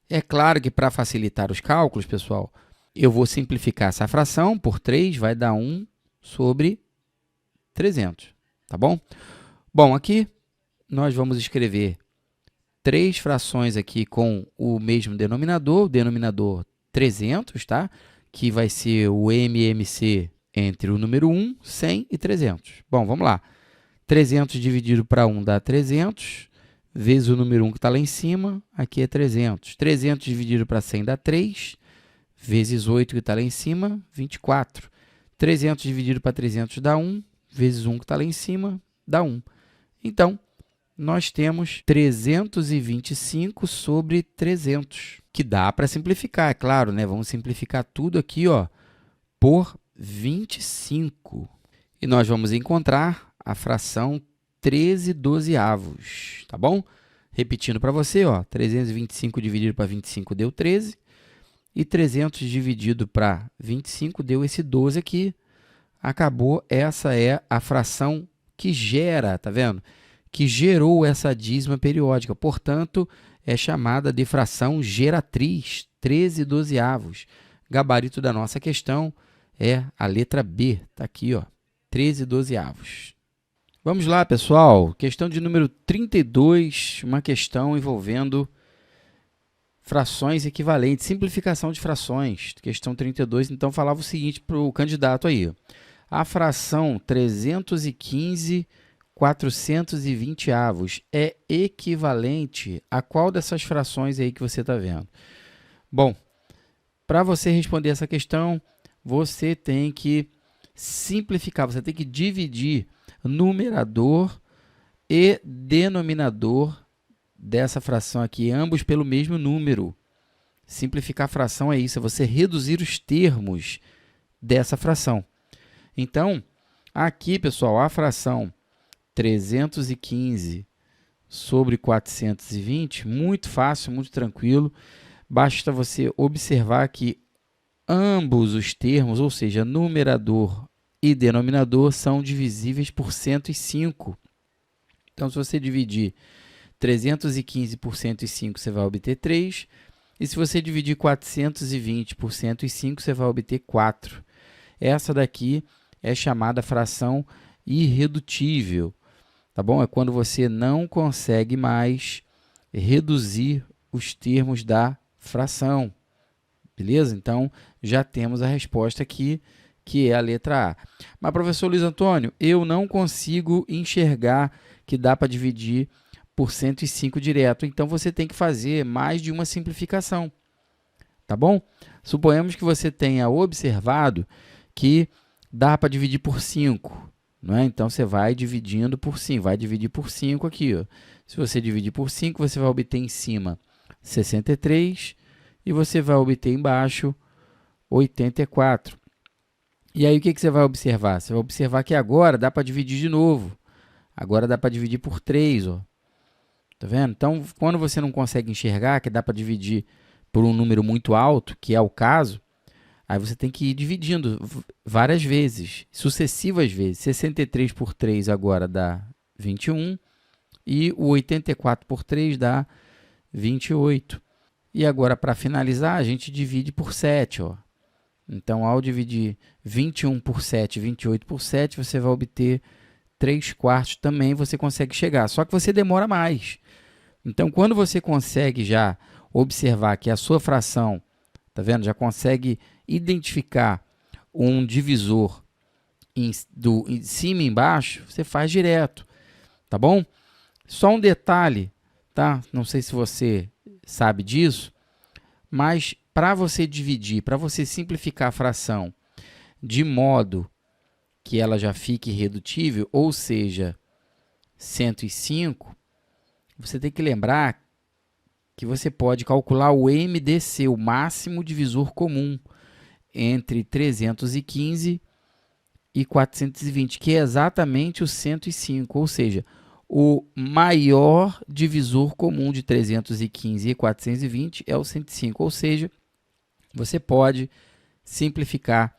É claro que, para facilitar os cálculos, pessoal, eu vou simplificar essa fração por 3, vai dar 1 sobre 300, tá bom? Bom, aqui nós vamos escrever três frações aqui com o mesmo denominador, o denominador 300, tá? Que vai ser o MMC entre o número 1, 100 e 300. Bom, vamos lá. 300 dividido para 1 dá 300, vezes o número 1 que está lá em cima, aqui é 300. 300 dividido para 100 dá 3, vezes 8 que está lá em cima, 24. 300 dividido para 300 dá 1, vezes 1 que está lá em cima, dá 1. Então, nós temos 325 sobre 300, que dá para simplificar, é claro, né? Vamos simplificar tudo aqui, ó, por 25. E nós vamos encontrar a fração 13/12, tá bom? Repetindo para você, ó, 325 dividido para 25 deu 13, e 300 dividido para 25 deu esse 12 aqui. Acabou, essa é a fração que gera, tá vendo? Que gerou essa dízima periódica, portanto, é chamada de fração geratriz, 13/12. Gabarito da nossa questão é a letra B, tá aqui, ó, 13/12. Vamos lá, pessoal, questão de número 32, uma questão envolvendo frações equivalentes, simplificação de frações. Questão 32, então, falava o seguinte para o candidato aí, a fração 315/420 é equivalente a qual dessas frações aí que você está vendo? Bom, para você responder essa questão, você tem que simplificar, você tem que dividir numerador e denominador dessa fração aqui, ambos pelo mesmo número. Simplificar a fração é isso, é você reduzir os termos dessa fração. Então, aqui, pessoal, a fração 315 sobre 420, muito fácil, muito tranquilo. Basta você observar que ambos os termos, ou seja, numerador e denominador, são divisíveis por 105. Então, se você dividir 315 por 105, você vai obter 3. E se você dividir 420 por 105, você vai obter 4. Essa daqui é chamada fração irredutível, tá bom? É quando você não consegue mais reduzir os termos da fração, beleza? Então, já temos a resposta aqui, que é a letra A. Mas, professor Luiz Antônio, eu não consigo enxergar que dá para dividir por 105 direto. Então, você tem que fazer mais de uma simplificação, tá bom? Suponhamos que você tenha observado que dá para dividir por 5, não é? Então, você vai dividindo por 5, vai dividir por 5 aqui, ó. Se você dividir por 5, você vai obter em cima 63 e você vai obter embaixo 84. E aí, o que você vai observar? Você vai observar que agora dá para dividir de novo. Agora dá para dividir por 3, ó. Tá vendo? Então, quando você não consegue enxergar que dá para dividir por um número muito alto, que é o caso, aí você tem que ir dividindo várias vezes, sucessivas vezes. 63 por 3 agora dá 21 e o 84 por 3 dá 28. E agora, para finalizar, a gente divide por 7, ó. Então, ao dividir 21 por 7 e 28 por 7, você vai obter 3/4 também, você consegue chegar. Só que você demora mais. Então, quando você consegue já observar que a sua fração, tá vendo? Já consegue identificar um divisor em cima e embaixo, você faz direto, tá bom? Só um detalhe, tá? Não sei se você sabe disso, mas para você dividir, para você simplificar a fração de modo que ela já fique irredutível, ou seja, 105, você tem que lembrar que você pode calcular o MDC, o máximo divisor comum, entre 315 e 420, que é exatamente o 105, ou seja, o maior divisor comum de 315 e 420 é o 105, ou seja, você pode simplificar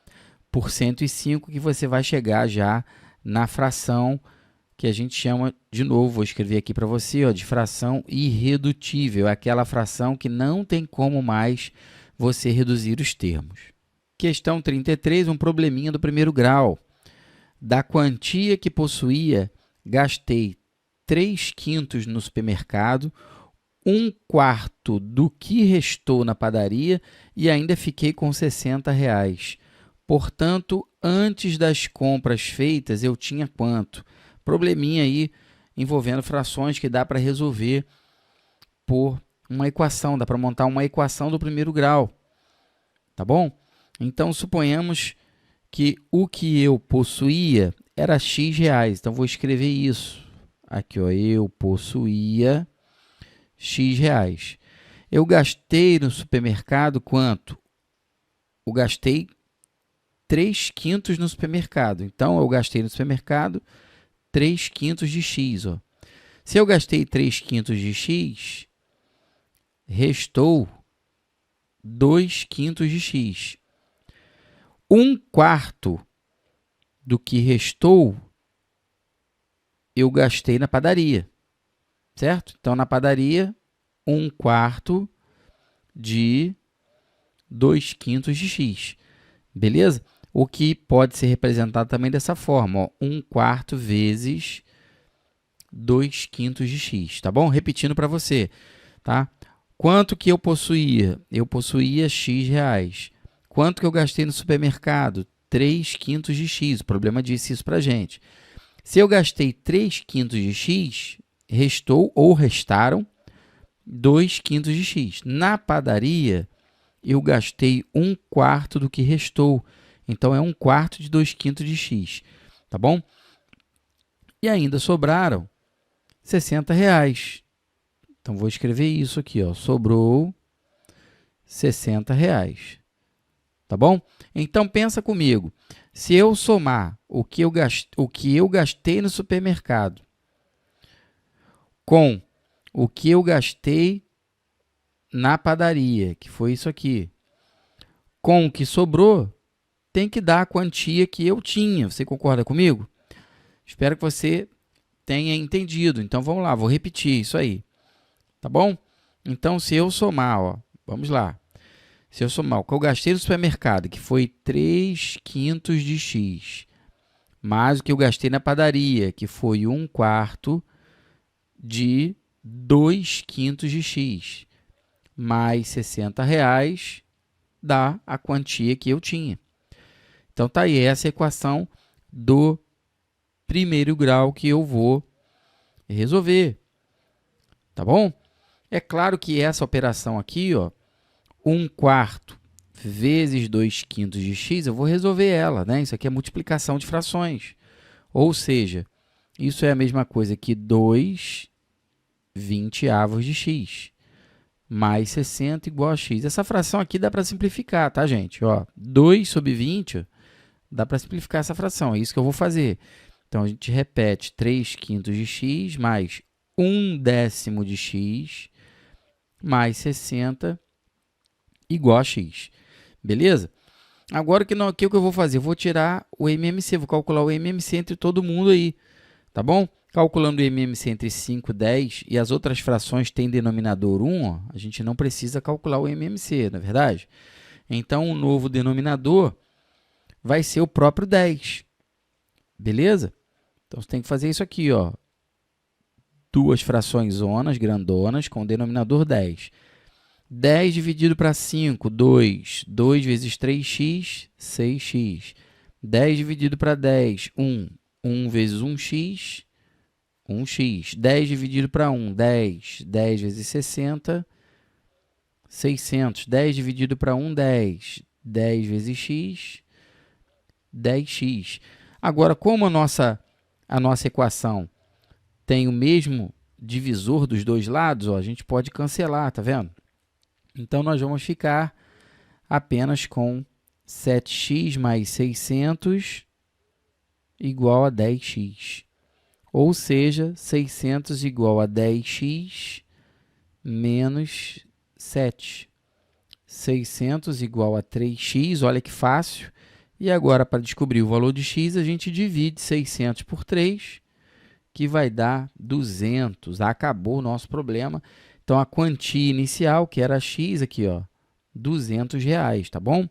por 105, que você vai chegar já na fração que a gente chama, de novo, vou escrever aqui para você, ó, de fração irredutível, aquela fração que não tem como mais você reduzir os termos. Questão 33, um probleminha do primeiro grau. Da quantia que possuía, gastei 3/5 no supermercado, 1/4 do que restou na padaria e ainda fiquei com R$60. Portanto, antes das compras feitas, eu tinha quanto? probleminha aí envolvendo frações que dá para resolver por uma equação, dá para montar uma equação do primeiro grau, tá bom? Então, suponhamos que o que eu possuía era x reais, então vou escrever isso. Aqui, ó, eu possuía x reais. Eu gastei no supermercado quanto? Eu gastei 3/5 no supermercado. Então, eu gastei no supermercado 3/5 de x. Ó. Se eu gastei 3/5 de x, restou 2/5 de x. 1/4 do que restou, eu gastei na padaria, certo? Então, na padaria, 1/4 de 2/5 de x, beleza? O que pode ser representado também dessa forma, ó, 1/4 vezes 2/5 de x, tá bom? Repetindo para você, tá? Quanto que eu possuía? Eu possuía x reais. Quanto que eu gastei no supermercado? 3/5 de x. O problema disse isso para a gente. Se eu gastei 3/5 de x, restou ou restaram 2/5 de x. Na padaria, eu gastei 1/4 do que restou. Então, é 1/4 de 2/5 de x, tá bom? E ainda sobraram 60 reais. Então, vou escrever isso aqui, ó. Sobrou 60 reais, tá bom? Então, pensa comigo. Se eu somar o que eu gastei no supermercado com o que eu gastei na padaria, que foi isso aqui, com o que sobrou, tem que dar a quantia que eu tinha. Você concorda comigo? Espero que você tenha entendido. Então, vamos lá, vou repetir isso aí. Tá bom? Então, se eu somar, ó, vamos lá. Se eu somar o que eu gastei no supermercado, que foi 3/5 de x, mais o que eu gastei na padaria, que foi 1/4 de 2/5 de x, mais 60 reais, dá a quantia que eu tinha. Então, tá aí essa equação do primeiro grau que eu vou resolver. Tá bom? É claro que essa operação aqui, ó, 1/4 vezes 2/5 de x, eu vou resolver ela, né? Isso aqui é multiplicação de frações. Ou seja, isso é a mesma coisa que 2/20 de x, mais 60 igual a x. Essa fração aqui dá para simplificar, tá, gente? Ó, 2/20, dá para simplificar essa fração, é isso que eu vou fazer. Então, a gente repete 3/5 de x mais 1/10 de x mais 60 igual a x. Beleza? Agora, o que eu vou fazer? Eu vou tirar o MMC, vou calcular o MMC entre todo mundo aí, tá bom? Calculando o MMC entre 5 e 10 e as outras frações têm denominador 1, ó, a gente não precisa calcular o MMC, não é verdade? Então, o novo denominador vai ser o próprio 10, beleza? Então, você tem que fazer isso aqui, ó. Duas frações zonas, grandonas, com denominador 10. 10 dividido para 5, 2. 2 vezes 3x, 6x. 10 dividido para 10, 1. 1 vezes 1x, 1x. 10 dividido para 1, 10. 10 vezes 60, 600. 10 dividido para 1, 10. 10 vezes x, 10x. Agora, como a nossa equação tem o mesmo divisor dos dois lados, ó, a gente pode cancelar, tá vendo? Então, nós vamos ficar apenas com 7x mais 600 igual a 10x. Ou seja, 600 igual a 10x menos 7. 600 igual a 3x, olha que fácil. E agora, para descobrir o valor de x, a gente divide 600 por 3, que vai dar 200. Acabou o nosso problema. Então, a quantia inicial, que era x aqui, ó, R$200, tá bom?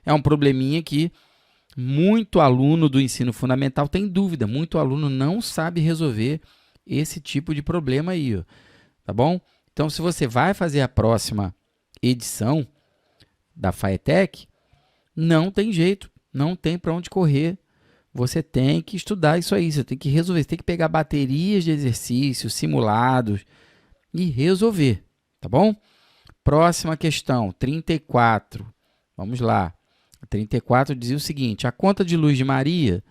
É um probleminha que muito aluno do ensino fundamental tem dúvida, muito aluno não sabe resolver esse tipo de problema aí, ó, tá bom? Então, se você vai fazer a próxima edição da FAETEC, não tem jeito, não tem para onde correr. você tem que estudar isso aí, você tem que resolver, você tem que pegar baterias de exercícios, simulados e resolver, tá bom? Próxima questão, 34. Vamos lá. A 34 dizia o seguinte: a conta de luz de Maria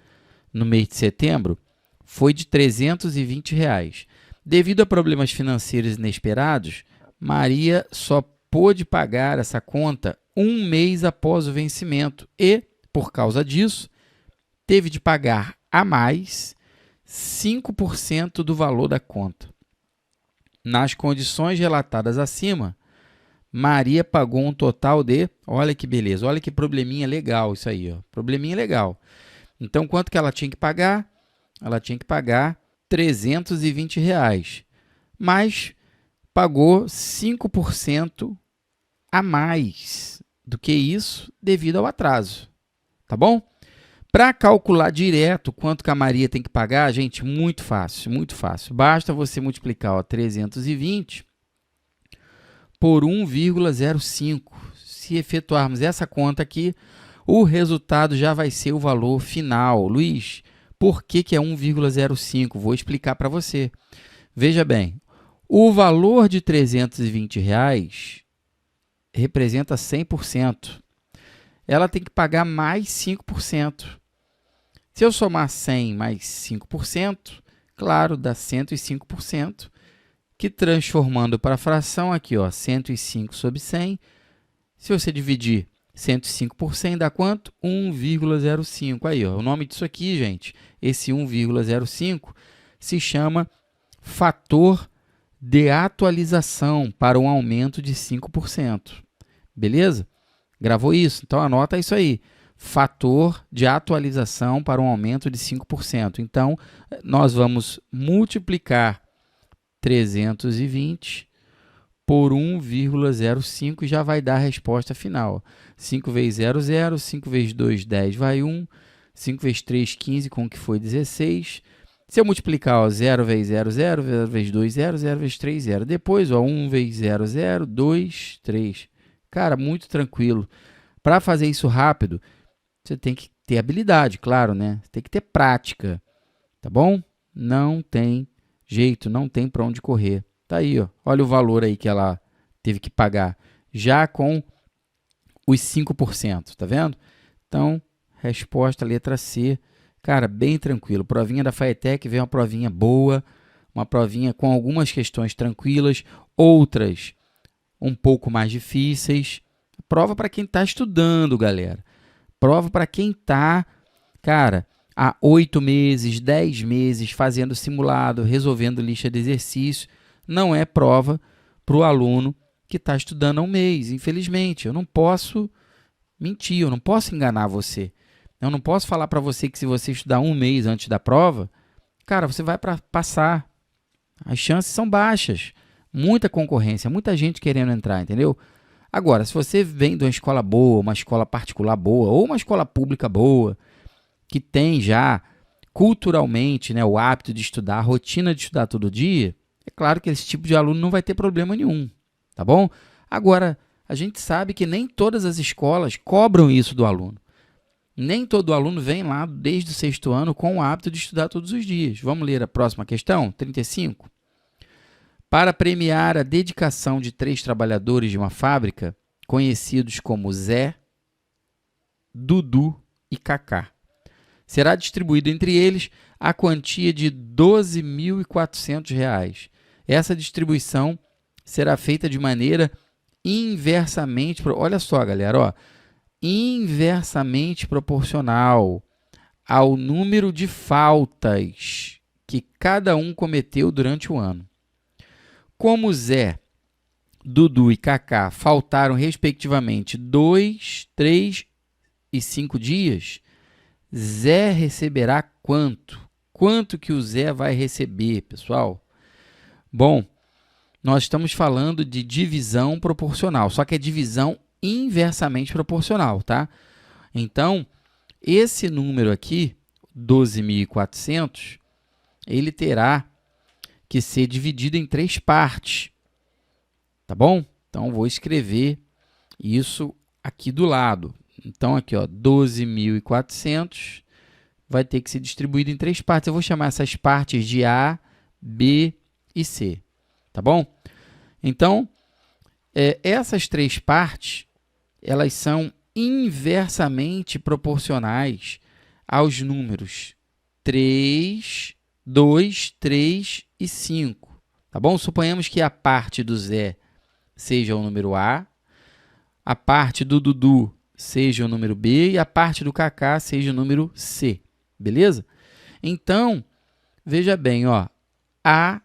no mês de setembro foi de R$ 320. Devido a problemas financeiros inesperados, Maria só pôde pagar essa conta um mês após o vencimento e, por causa disso, teve de pagar a mais 5% do valor da conta. Nas condições relatadas acima, Maria pagou um total de, olha que beleza, olha que probleminha legal isso aí, ó, probleminha legal. Então, quanto que ela tinha que pagar? Ela tinha que pagar R$ 320, mas pagou 5% a mais do que isso devido ao atraso, tá bom? Para calcular direto quanto que a Maria tem que pagar, gente, muito fácil, muito fácil. Basta você multiplicar, ó, 320 por 1,05. Se efetuarmos essa conta aqui, o resultado já vai ser o valor final. Luiz, por que é 1,05? Vou explicar para você. Veja bem, o valor de R$ 320 representa 100%. Ela tem que pagar mais 5%. Se eu somar 100 mais 5%, claro, dá 105%, que transformando para a fração aqui, ó, 105 sobre 100, se você dividir 105 por 100 dá quanto? 1,05. Aí, ó, o nome disso aqui, gente, esse 1,05 se chama fator de atualização para um aumento de 5%. Beleza? Gravou isso? Então, anota isso aí. Fator de atualização para um aumento de 5%. Então, nós vamos multiplicar 320 por 1,05 e já vai dar a resposta final. 5 vezes 0, 0. 5 vezes 2, 10, vai 1. 5 vezes 3, 15, com o que foi 16. Se eu multiplicar, ó, 0 vezes 0, 0. 0 vezes 2, 0. 0 vezes 3, 0. Depois, ó, 1 vezes 0, 0. 2, 3. Cara, muito tranquilo. Para fazer isso rápido, você tem que ter habilidade, claro, né? Você tem que ter prática, tá bom? Não tem jeito, não tem para onde correr. Tá aí, ó. Olha o valor aí que ela teve que pagar, já com os 5%, tá vendo? Então, resposta letra C. Cara, bem tranquilo. Provinha da FATEC vem uma provinha boa, uma provinha com algumas questões tranquilas, outras um pouco mais difíceis. Prova para quem está estudando, galera. Prova para quem está, cara, há 8 meses, 10 meses fazendo simulado, resolvendo lista de exercício. Não é prova para o aluno que está estudando há um mês. Infelizmente, eu não posso mentir, eu não posso enganar você. Eu não posso falar para você que se você estudar um mês antes da prova, cara, você vai para passar. As chances são baixas. Muita concorrência, muita gente querendo entrar, entendeu? Agora, se você vem de uma escola boa, uma escola particular boa ou uma escola pública boa, que tem já culturalmente, né, o hábito de estudar, a rotina de estudar todo dia, é claro que esse tipo de aluno não vai ter problema nenhum, tá bom? Agora, a gente sabe que nem todas as escolas cobram isso do aluno. Nem todo aluno vem lá desde o 6º ano com o hábito de estudar todos os dias. Vamos ler a próxima questão, 35. Para premiar a dedicação de 3 trabalhadores de uma fábrica, conhecidos como Zé, Dudu e Cacá, será distribuído entre eles a quantia de R$ 12.400. Essa distribuição será feita de maneira inversamente, olha só, galera, ó, inversamente proporcional ao número de faltas que cada um cometeu durante o ano. Como Zé, Dudu e Cacá faltaram respectivamente 2, 3 e 5 dias, Zé receberá quanto? Quanto que o Zé vai receber, pessoal? Bom, nós estamos falando de divisão proporcional, só que é divisão inversamente proporcional, tá? Então, esse número aqui, 12.400, ele terá que ser dividido em 3 partes, tá bom? Então, vou escrever isso aqui do lado. Então, aqui, ó, 12.400 vai ter que ser distribuído em 3 partes. Eu vou chamar essas partes de A, B e C, tá bom? Então, essas 3 partes, elas são inversamente proporcionais aos números 3, 2, 3 e 5, tá bom? Suponhamos que a parte do Zé seja o número A parte do Dudu seja o número B e a parte do Kaká seja o número C, beleza? Então, veja bem, ó, A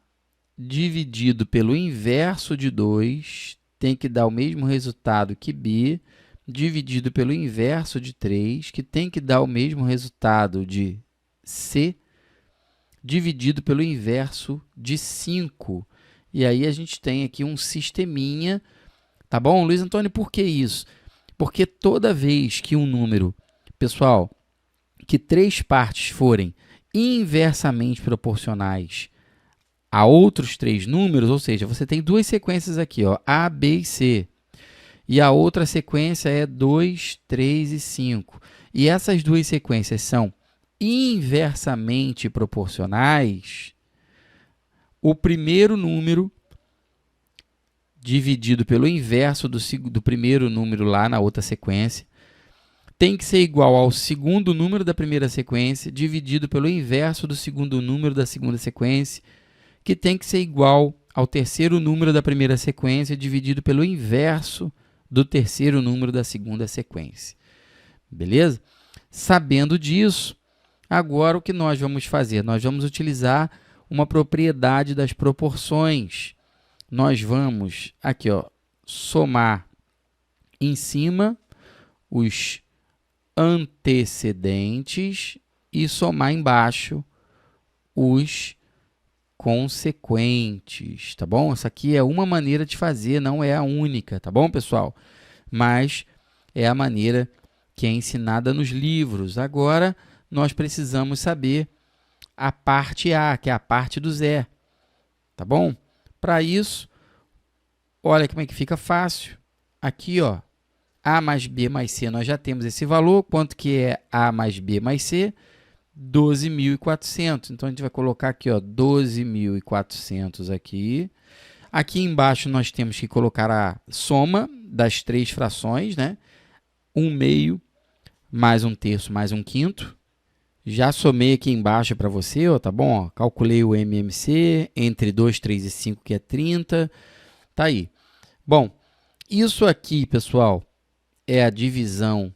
dividido pelo inverso de 2 tem que dar o mesmo resultado que B, dividido pelo inverso de 3, que tem que dar o mesmo resultado de C, dividido pelo inverso de 5. E aí a gente tem aqui um sisteminha, tá bom? Luiz Antônio, por que isso? Porque toda vez que um número, pessoal, que 3 partes forem inversamente proporcionais a outros 3 números, ou seja, você tem 2 sequências aqui, ó, A, B e C. E a outra sequência é 2, 3 e 5. E essas 2 sequências são inversamente proporcionais. O primeiro número dividido pelo inverso do primeiro número lá na outra sequência tem que ser igual ao segundo número da primeira sequência dividido pelo inverso do segundo número da segunda sequência, que tem que ser igual ao terceiro número da primeira sequência dividido pelo inverso do terceiro número da segunda sequência. Beleza? Sabendo disso, agora o que nós vamos fazer? Nós vamos utilizar uma propriedade das proporções. Nós vamos aqui, ó, somar em cima os antecedentes e somar embaixo os consequentes, tá bom? Essa aqui é uma maneira de fazer, não é a única, tá bom, pessoal? Mas é a maneira que é ensinada nos livros. Agora, nós precisamos saber a parte A, que é a parte do Zé, tá bom? Para isso, olha como é que fica fácil. Aqui, ó, A mais B mais C, nós já temos esse valor. Quanto que é A mais B mais C? 12.400. Então, a gente vai colocar aqui, ó, 12.400 aqui. Aqui embaixo, nós temos que colocar a soma das 3 frações, né? 1/2 mais 1/3 mais 1/5. Já somei aqui embaixo para você, ó, tá bom? Ó, calculei o MMC entre 2, 3 e 5, que é 30. Tá aí. Bom, isso aqui, pessoal, é a divisão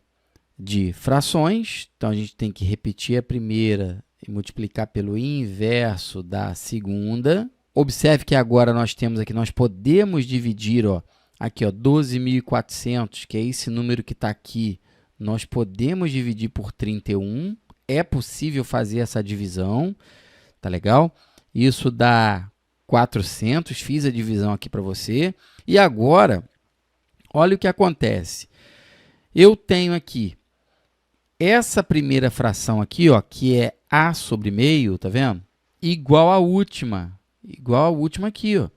de frações. Então, a gente tem que repetir a primeira e multiplicar pelo inverso da segunda. Observe que agora nós temos aqui, nós podemos dividir, ó, aqui, ó, 12.400, que é esse número que está aqui, nós podemos dividir por 31. É possível fazer essa divisão, tá legal? Isso dá 400, fiz a divisão aqui para você. E agora, olha o que acontece. Eu tenho aqui essa primeira fração aqui, ó, que é A sobre meio, tá vendo? Igual à última aqui, ó.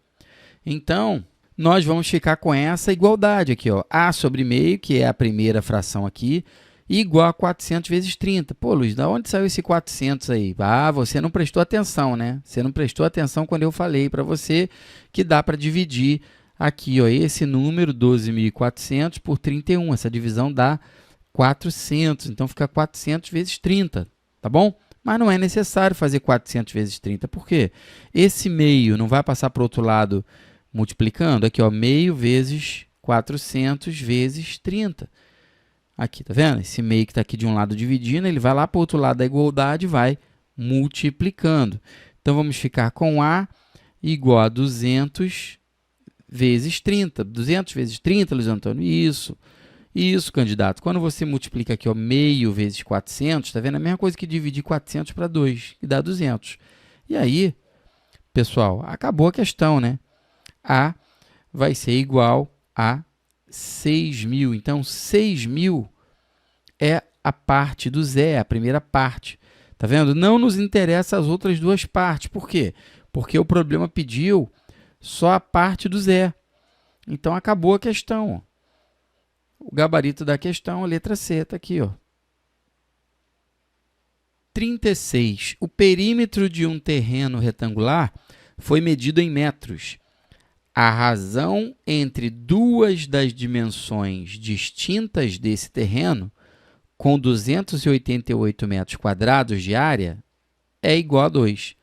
Então, nós vamos ficar com essa igualdade aqui, ó. A sobre meio, que é a primeira fração aqui, igual a 400 vezes 30. Pô, Luiz, de onde saiu esse 400 aí? Ah, você não prestou atenção, né? Você não prestou atenção quando eu falei para você que dá para dividir aqui, ó, esse número, 12.400 por 31. Essa divisão dá 400. Então, fica 400 vezes 30, tá bom? Mas não é necessário fazer 400 vezes 30. Por quê? Esse meio não vai passar para o outro lado multiplicando? Aqui, ó, meio vezes 400 vezes 30. Aqui, tá vendo? Esse meio que está aqui de um lado dividindo, ele vai lá para o outro lado da igualdade e vai multiplicando. Então, vamos ficar com A igual a 200 vezes 30. 200 vezes 30, Luiz Antônio? Isso, candidato. Quando você multiplica aqui, ó, meio vezes 400, tá vendo? A mesma coisa que dividir 400 para 2, que dá 200. E aí, pessoal, acabou a questão, né? A vai ser igual a 6.000. Então, 6.000 é a parte do Zé, a primeira parte. Tá vendo? Não nos interessa as outras duas partes. Por quê? Porque o problema pediu só a parte do Zé. Então, acabou a questão. O gabarito da questão, a letra C, está aqui, ó. 36. O perímetro de um terreno retangular foi medido em metros. A razão entre duas das dimensões distintas desse terreno, com 288 metros quadrados de área, é igual a 2.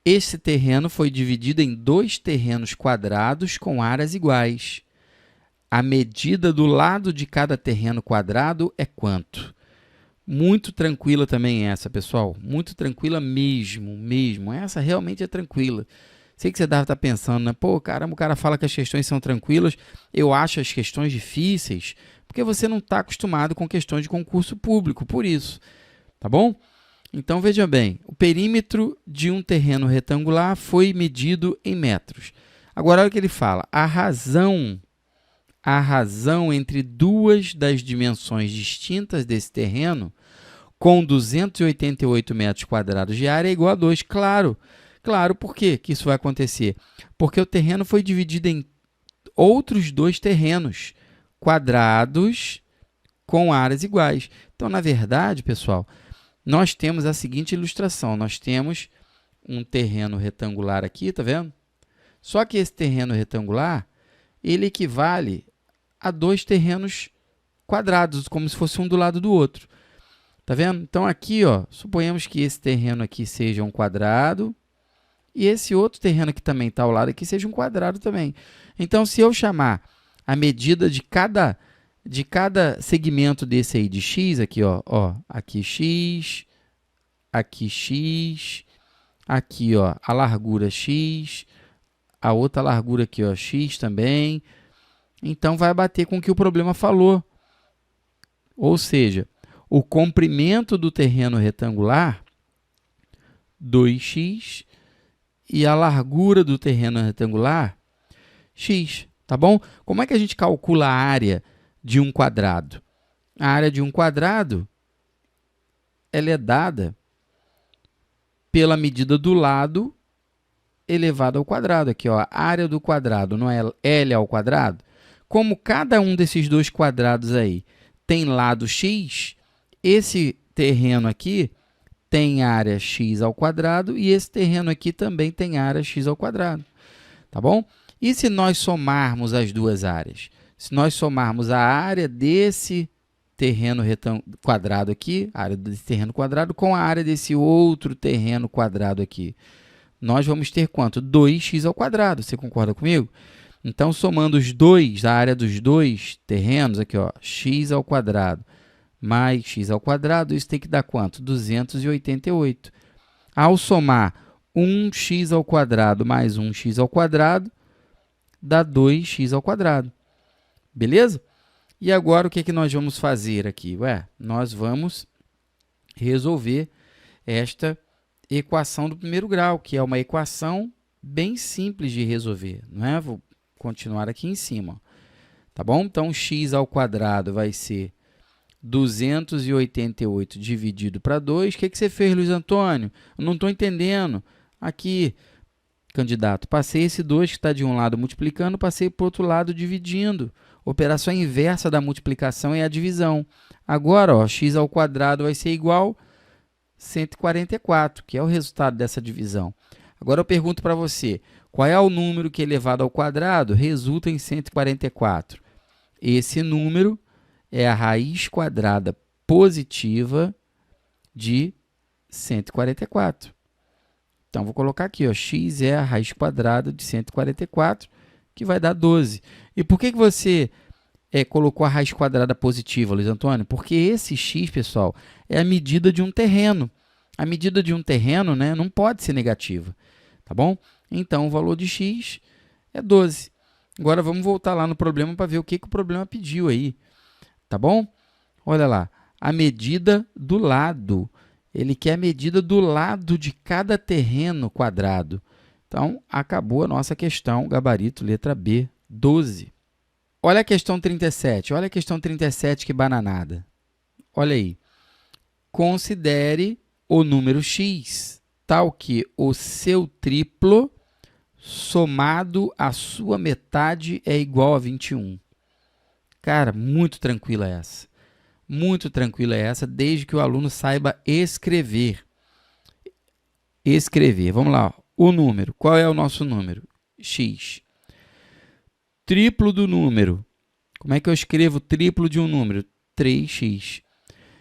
Esse terreno foi dividido em dois terrenos quadrados com áreas iguais. A medida do lado de cada terreno quadrado é quanto? Muito tranquila também essa, pessoal. Muito tranquila mesmo. Essa realmente é tranquila. Sei que você deve estar pensando, né? Pô, caramba, o cara fala que as questões são tranquilas. Eu acho as questões difíceis porque você não está acostumado com questões de concurso público, por isso. Tá bom? Então, veja bem, o perímetro de um terreno retangular foi medido em metros. Agora, olha o que ele fala. A razão entre duas das dimensões distintas desse terreno, com 288 metros quadrados de área, é igual a 2. Claro, por que isso vai acontecer? Porque o terreno foi dividido em outros dois terrenos quadrados com áreas iguais. Então, na verdade, pessoal, nós temos a seguinte ilustração. Nós temos um terreno retangular aqui, tá vendo? Só que esse terreno retangular, ele equivale a dois terrenos quadrados, como se fosse um do lado do outro. Tá vendo? Então, aqui, ó, suponhamos que esse terreno aqui seja um quadrado e esse outro terreno que também está ao lado aqui seja um quadrado também. Então, se eu chamar a medida de cada segmento desse aí de x, aqui, ó, aqui x, aqui, ó, a largura x, a outra largura aqui, ó, x também. Então, vai bater com o que o problema falou. Ou seja, o comprimento do terreno retangular, 2x, e a largura do terreno retangular, x. Tá bom? Como é que a gente calcula a área de um quadrado? A área de um quadrado ela é dada pela medida do lado elevado ao quadrado. Aqui, ó, a área do quadrado não é L ao quadrado? Como cada um desses dois quadrados aí tem lado x, esse terreno aqui tem área x ao quadrado e esse terreno aqui também tem área x ao quadrado. Tá bom? E se nós somarmos as duas áreas? Se nós somarmos a área desse terreno quadrado aqui, a área desse terreno quadrado, com a área desse outro terreno quadrado aqui, nós vamos ter quanto? 2x ao quadrado. Você concorda comigo? Então, somando os dois, a área dos dois terrenos, aqui, ó, x ao quadrado mais x ao quadrado, isso tem que dar quanto? 288. Ao somar 1x ao quadrado mais 1x ao quadrado, dá 2x ao quadrado. Beleza? E agora, o que é que nós vamos fazer aqui? Nós vamos resolver esta equação do primeiro grau, que é uma equação bem simples de resolver, não é? Vou continuar aqui em cima. Tá bom? Então, x ao quadrado vai ser 288 dividido para 2. O que você fez, Luiz Antônio? Eu não estou entendendo. Aqui, candidato, passei esse 2 que está de um lado multiplicando, passei para o outro lado dividindo. Operação inversa da multiplicação é a divisão. Agora, ó, x ao quadrado vai ser igual a 144, que é o resultado dessa divisão. Agora eu pergunto para você, qual é o número que elevado ao quadrado resulta em 144? Esse número é a raiz quadrada positiva de 144. Então, vou colocar aqui, ó, x é a raiz quadrada de 144, que vai dar 12. E por que você colocou a raiz quadrada positiva, Luiz Antônio? Porque esse x, pessoal, é a medida de um terreno. A medida de um terreno, né, não pode ser negativa, tá bom? Então, o valor de x é 12. Agora, vamos voltar lá no problema para ver o que o problema pediu aí, tá bom? Olha lá, a medida do lado. Ele quer a medida do lado de cada terreno quadrado. Então, acabou a nossa questão, gabarito, letra B, 12. Olha a questão 37. Olha a questão 37, que bananada. Olha aí. Considere o número x, tal que o seu triplo somado à sua metade é igual a 21. Cara, muito tranquila essa. Muito tranquila essa, desde que o aluno saiba escrever. Escrever. Vamos lá. O número. Qual é o nosso número? X. Triplo do número. Como é que eu escrevo o triplo de um número? 3x.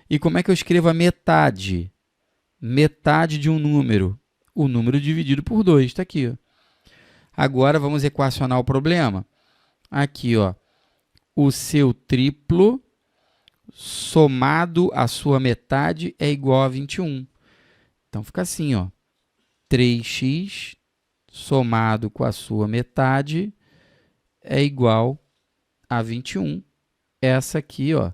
E como é que eu escrevo a metade? Metade de um número. O número dividido por 2. Está aqui. Ó. Agora, vamos equacionar o problema. Aqui, ó, o seu triplo somado à sua metade é igual a 21. Então, fica assim, ó, 3x somado com a sua metade é igual a 21. Essa aqui, ó,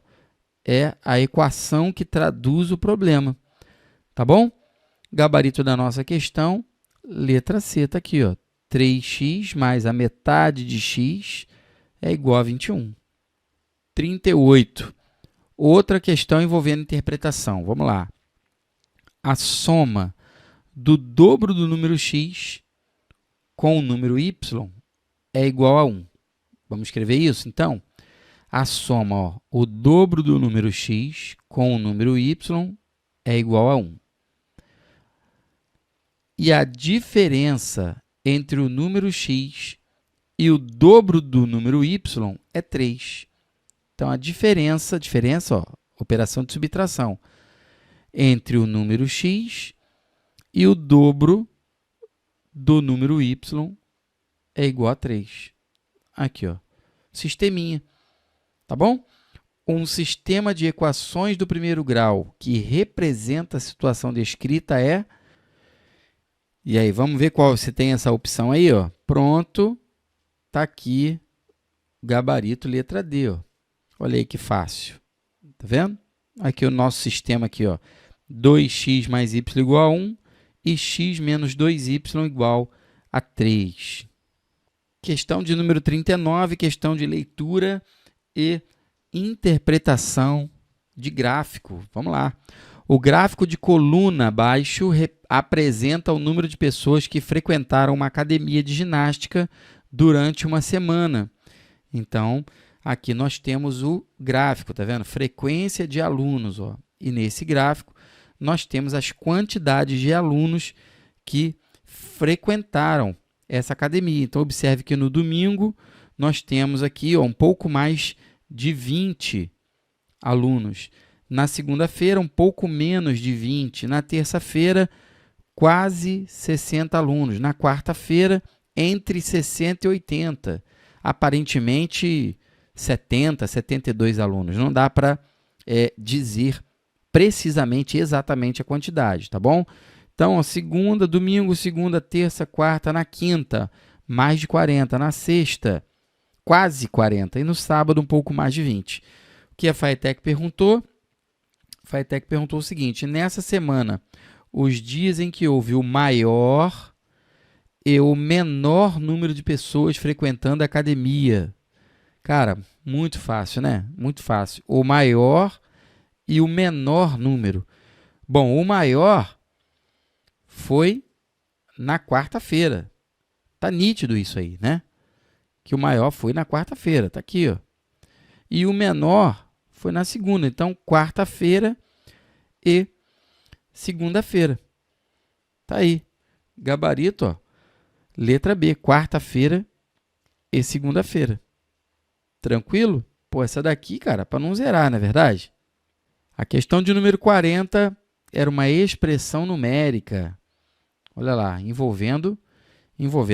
é a equação que traduz o problema. Tá bom? Gabarito da nossa questão, letra C, está aqui, ó, 3x mais a metade de x é igual a 21. 38. Outra questão envolvendo interpretação. Vamos lá. A soma do dobro do número x com o número y é igual a 1. Vamos escrever isso, então? A soma, ó, o dobro do número x com o número y é igual a 1. E a diferença entre o número x e o dobro do número y é 3. Então, a diferença, ó, operação de subtração, entre o número x e o dobro do número y é igual a 3. Aqui, ó, sisteminha, tá bom? Um sistema de equações do primeiro grau que representa a situação descrita é... E aí, vamos ver qual você tem essa opção aí, ó. Pronto, tá aqui, gabarito letra D, ó. Olha aí que fácil. Tá vendo? Aqui o nosso sistema aqui, ó. 2x mais y igual a 1 e x menos 2y igual a 3. Questão de número 39, questão de leitura e interpretação de gráfico. Vamos lá. O gráfico de coluna abaixo apresenta o número de pessoas que frequentaram uma academia de ginástica durante uma semana. Então, aqui nós temos o gráfico, tá vendo? Frequência de alunos, ó. E nesse gráfico, nós temos as quantidades de alunos que frequentaram essa academia. Então, observe que no domingo, nós temos aqui, ó, um pouco mais de 20 alunos. Na segunda-feira, um pouco menos de 20. Na terça-feira, quase 60 alunos. Na quarta-feira, entre 60 e 80. Aparentemente, 70, 72 alunos. Não dá para dizer precisamente, exatamente a quantidade, tá bom? Então, ó, segunda, domingo, segunda, terça, quarta, na quinta, mais de 40. Na sexta, quase 40. E no sábado, um pouco mais de 20. O que a FATEC perguntou? A FATEC perguntou o seguinte: nessa semana, os dias em que houve o maior e o menor número de pessoas frequentando a academia. Cara, muito fácil, né? Muito fácil. O maior e o menor número. Bom, o maior foi na quarta-feira. Tá nítido isso aí, né? Que o maior foi na quarta-feira, tá aqui, ó. E o menor foi na segunda. Então, quarta-feira e segunda-feira. Tá aí. Gabarito, ó. Letra B, quarta-feira e segunda-feira. Tranquilo? Pô, essa daqui, cara, para não zerar, não é verdade? A questão de número 40 era uma expressão numérica. Olha lá, envolvendo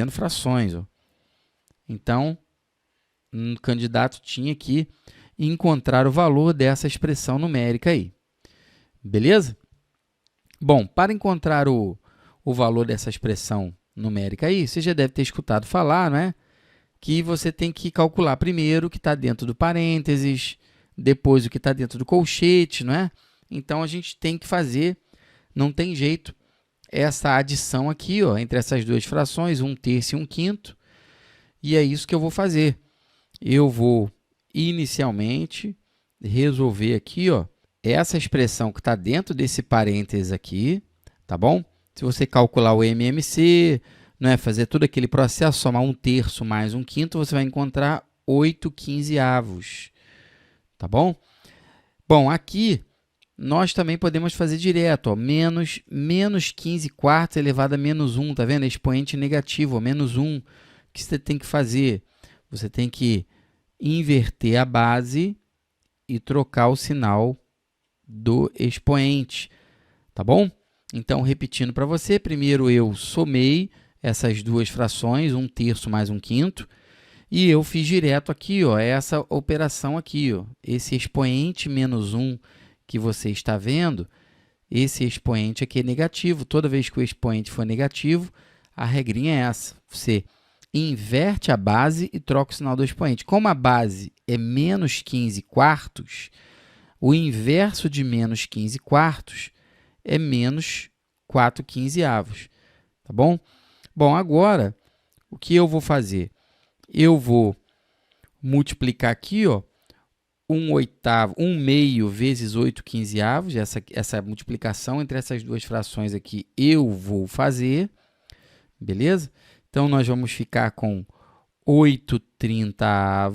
frações, ó. Então, um candidato tinha que encontrar o valor dessa expressão numérica aí. Beleza? Bom, para encontrar o valor dessa expressão numérica aí, você já deve ter escutado falar, não é? Que você tem que calcular primeiro o que está dentro do parênteses, depois o que está dentro do colchete, não é? Então, a gente tem que fazer, não tem jeito, essa adição aqui, ó, entre essas duas frações, 1/3 e 1/5, e é isso que eu vou fazer. Eu vou, inicialmente, resolver aqui, ó, essa expressão que está dentro desse parênteses aqui, tá bom? Se você calcular o MMC, né, fazer todo aquele processo, somar 1/3 mais 1/5, você vai encontrar 8/15, tá bom? Bom, aqui nós também podemos fazer direto, ó, menos 15 quartos elevado a menos 1, tá vendo? Expoente negativo, ó, menos 1. O que você tem que fazer? Você tem que inverter a base e trocar o sinal do expoente, tá bom? Então, repetindo para você, primeiro eu somei essas duas frações, 1/3 mais 1/5, e eu fiz direto aqui, ó, essa operação aqui, ó, esse expoente menos 1 que você está vendo, esse expoente aqui é negativo. Toda vez que o expoente for negativo, a regrinha é essa. Você inverte a base e troca o sinal do expoente. Como a base é menos 15 quartos, o inverso de menos 15 quartos é menos 4/15. Tá bom? Bom, agora, o que eu vou fazer? Eu vou multiplicar aqui, ó, 1 meio vezes 8/15, essa multiplicação entre essas duas frações aqui eu vou fazer, beleza? Então, nós vamos ficar com 8/30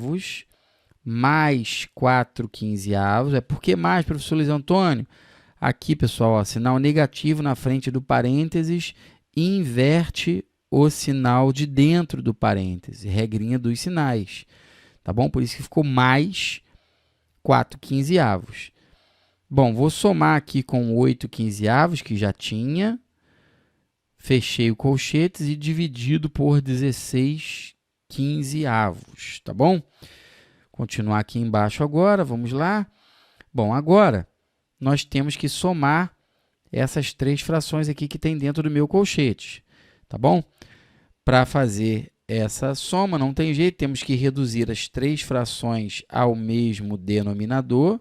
mais 4/15. É por que mais, professor Luiz Antônio? Aqui, pessoal, ó, sinal negativo na frente do parênteses inverte o sinal de dentro do parêntese, regrinha dos sinais, tá bom? Por isso que ficou mais 4/15. Bom, vou somar aqui com 8/15, que já tinha. Fechei o colchetes e dividido por 16/15, tá bom? Continuar aqui embaixo agora, vamos lá. Bom, agora nós temos que somar essas três frações aqui que tem dentro do meu colchete, tá bom? Para fazer essa soma, não tem jeito, temos que reduzir as três frações ao mesmo denominador,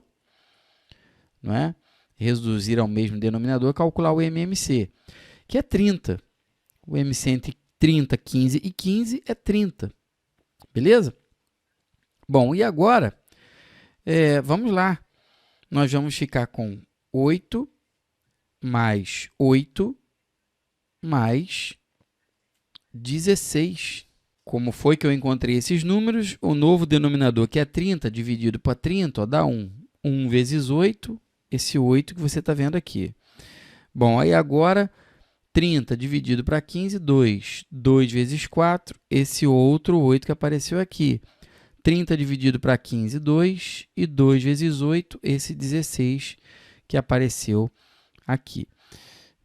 não é? Reduzir ao mesmo denominador, calcular o MMC, que é 30. O MC entre 30, 15 e 15 é 30, beleza? Bom, e agora, vamos lá. Nós vamos ficar com 8 mais 8 mais 16. Como foi que eu encontrei esses números? O novo denominador, que é 30, dividido por 30, ó, dá 1. 1 vezes 8, esse 8 que você está vendo aqui. Bom, aí agora, 30 dividido para 15, 2. 2 vezes 4, esse outro 8 que apareceu aqui. 30 dividido para 15, 2. E 2 vezes 8, esse 16 que apareceu aqui.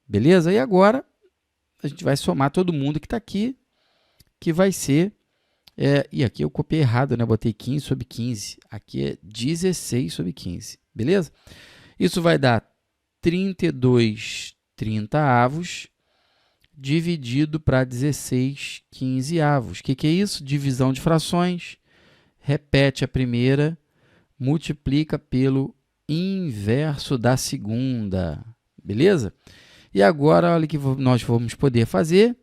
Beleza? E agora, a gente vai somar todo mundo que está aqui, que vai ser... e aqui eu copiei errado, né? Botei 15 sobre 15. Aqui é 16 sobre 15. Beleza? Isso vai dar 32/30 dividido para 16/15. O que é isso? Divisão de frações. Repete a primeira, multiplica pelo inverso da segunda. Beleza? E agora, olha o que nós vamos poder fazer.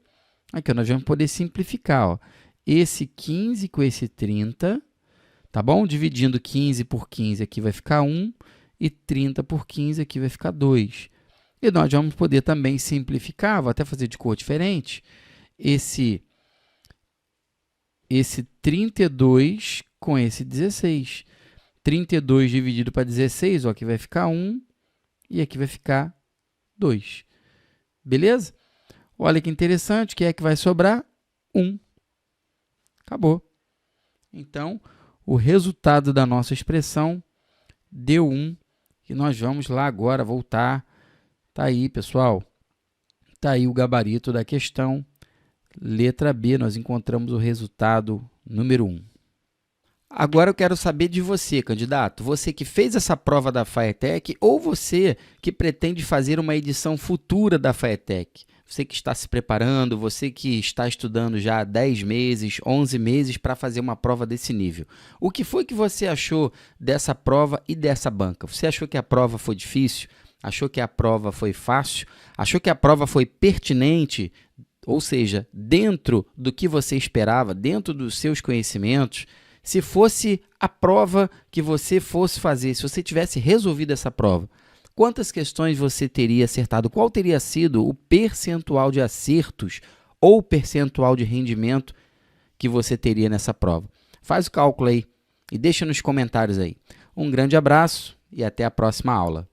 Aqui, nós vamos poder simplificar. Ó. Esse 15 com esse 30, tá bom? Dividindo 15 por 15, aqui vai ficar 1, e 30 por 15, aqui vai ficar 2. E nós vamos poder também simplificar, vou até fazer de cor diferente, esse 32 com esse 16. 32 dividido para 16, ó, aqui vai ficar 1, e aqui vai ficar 2. Beleza? Olha que interessante, o que é que vai sobrar? 1. Acabou. Então, o resultado da nossa expressão deu 1, e nós vamos lá agora voltar. Está aí, pessoal. Está aí o gabarito da questão. Letra B, nós encontramos o resultado número 1. Agora eu quero saber de você, candidato. Você que fez essa prova da FATEC ou você que pretende fazer uma edição futura da FATEC. Você que está se preparando, você que está estudando já há 10 meses, 11 meses para fazer uma prova desse nível. O que foi que você achou dessa prova e dessa banca? Você achou que a prova foi difícil? Achou que a prova foi fácil? Achou que a prova foi pertinente? Ou seja, dentro do que você esperava, dentro dos seus conhecimentos? Se fosse a prova que você fosse fazer, se você tivesse resolvido essa prova, quantas questões você teria acertado? Qual teria sido o percentual de acertos ou percentual de rendimento que você teria nessa prova? Faz o cálculo aí e deixa nos comentários aí. Um grande abraço e até a próxima aula.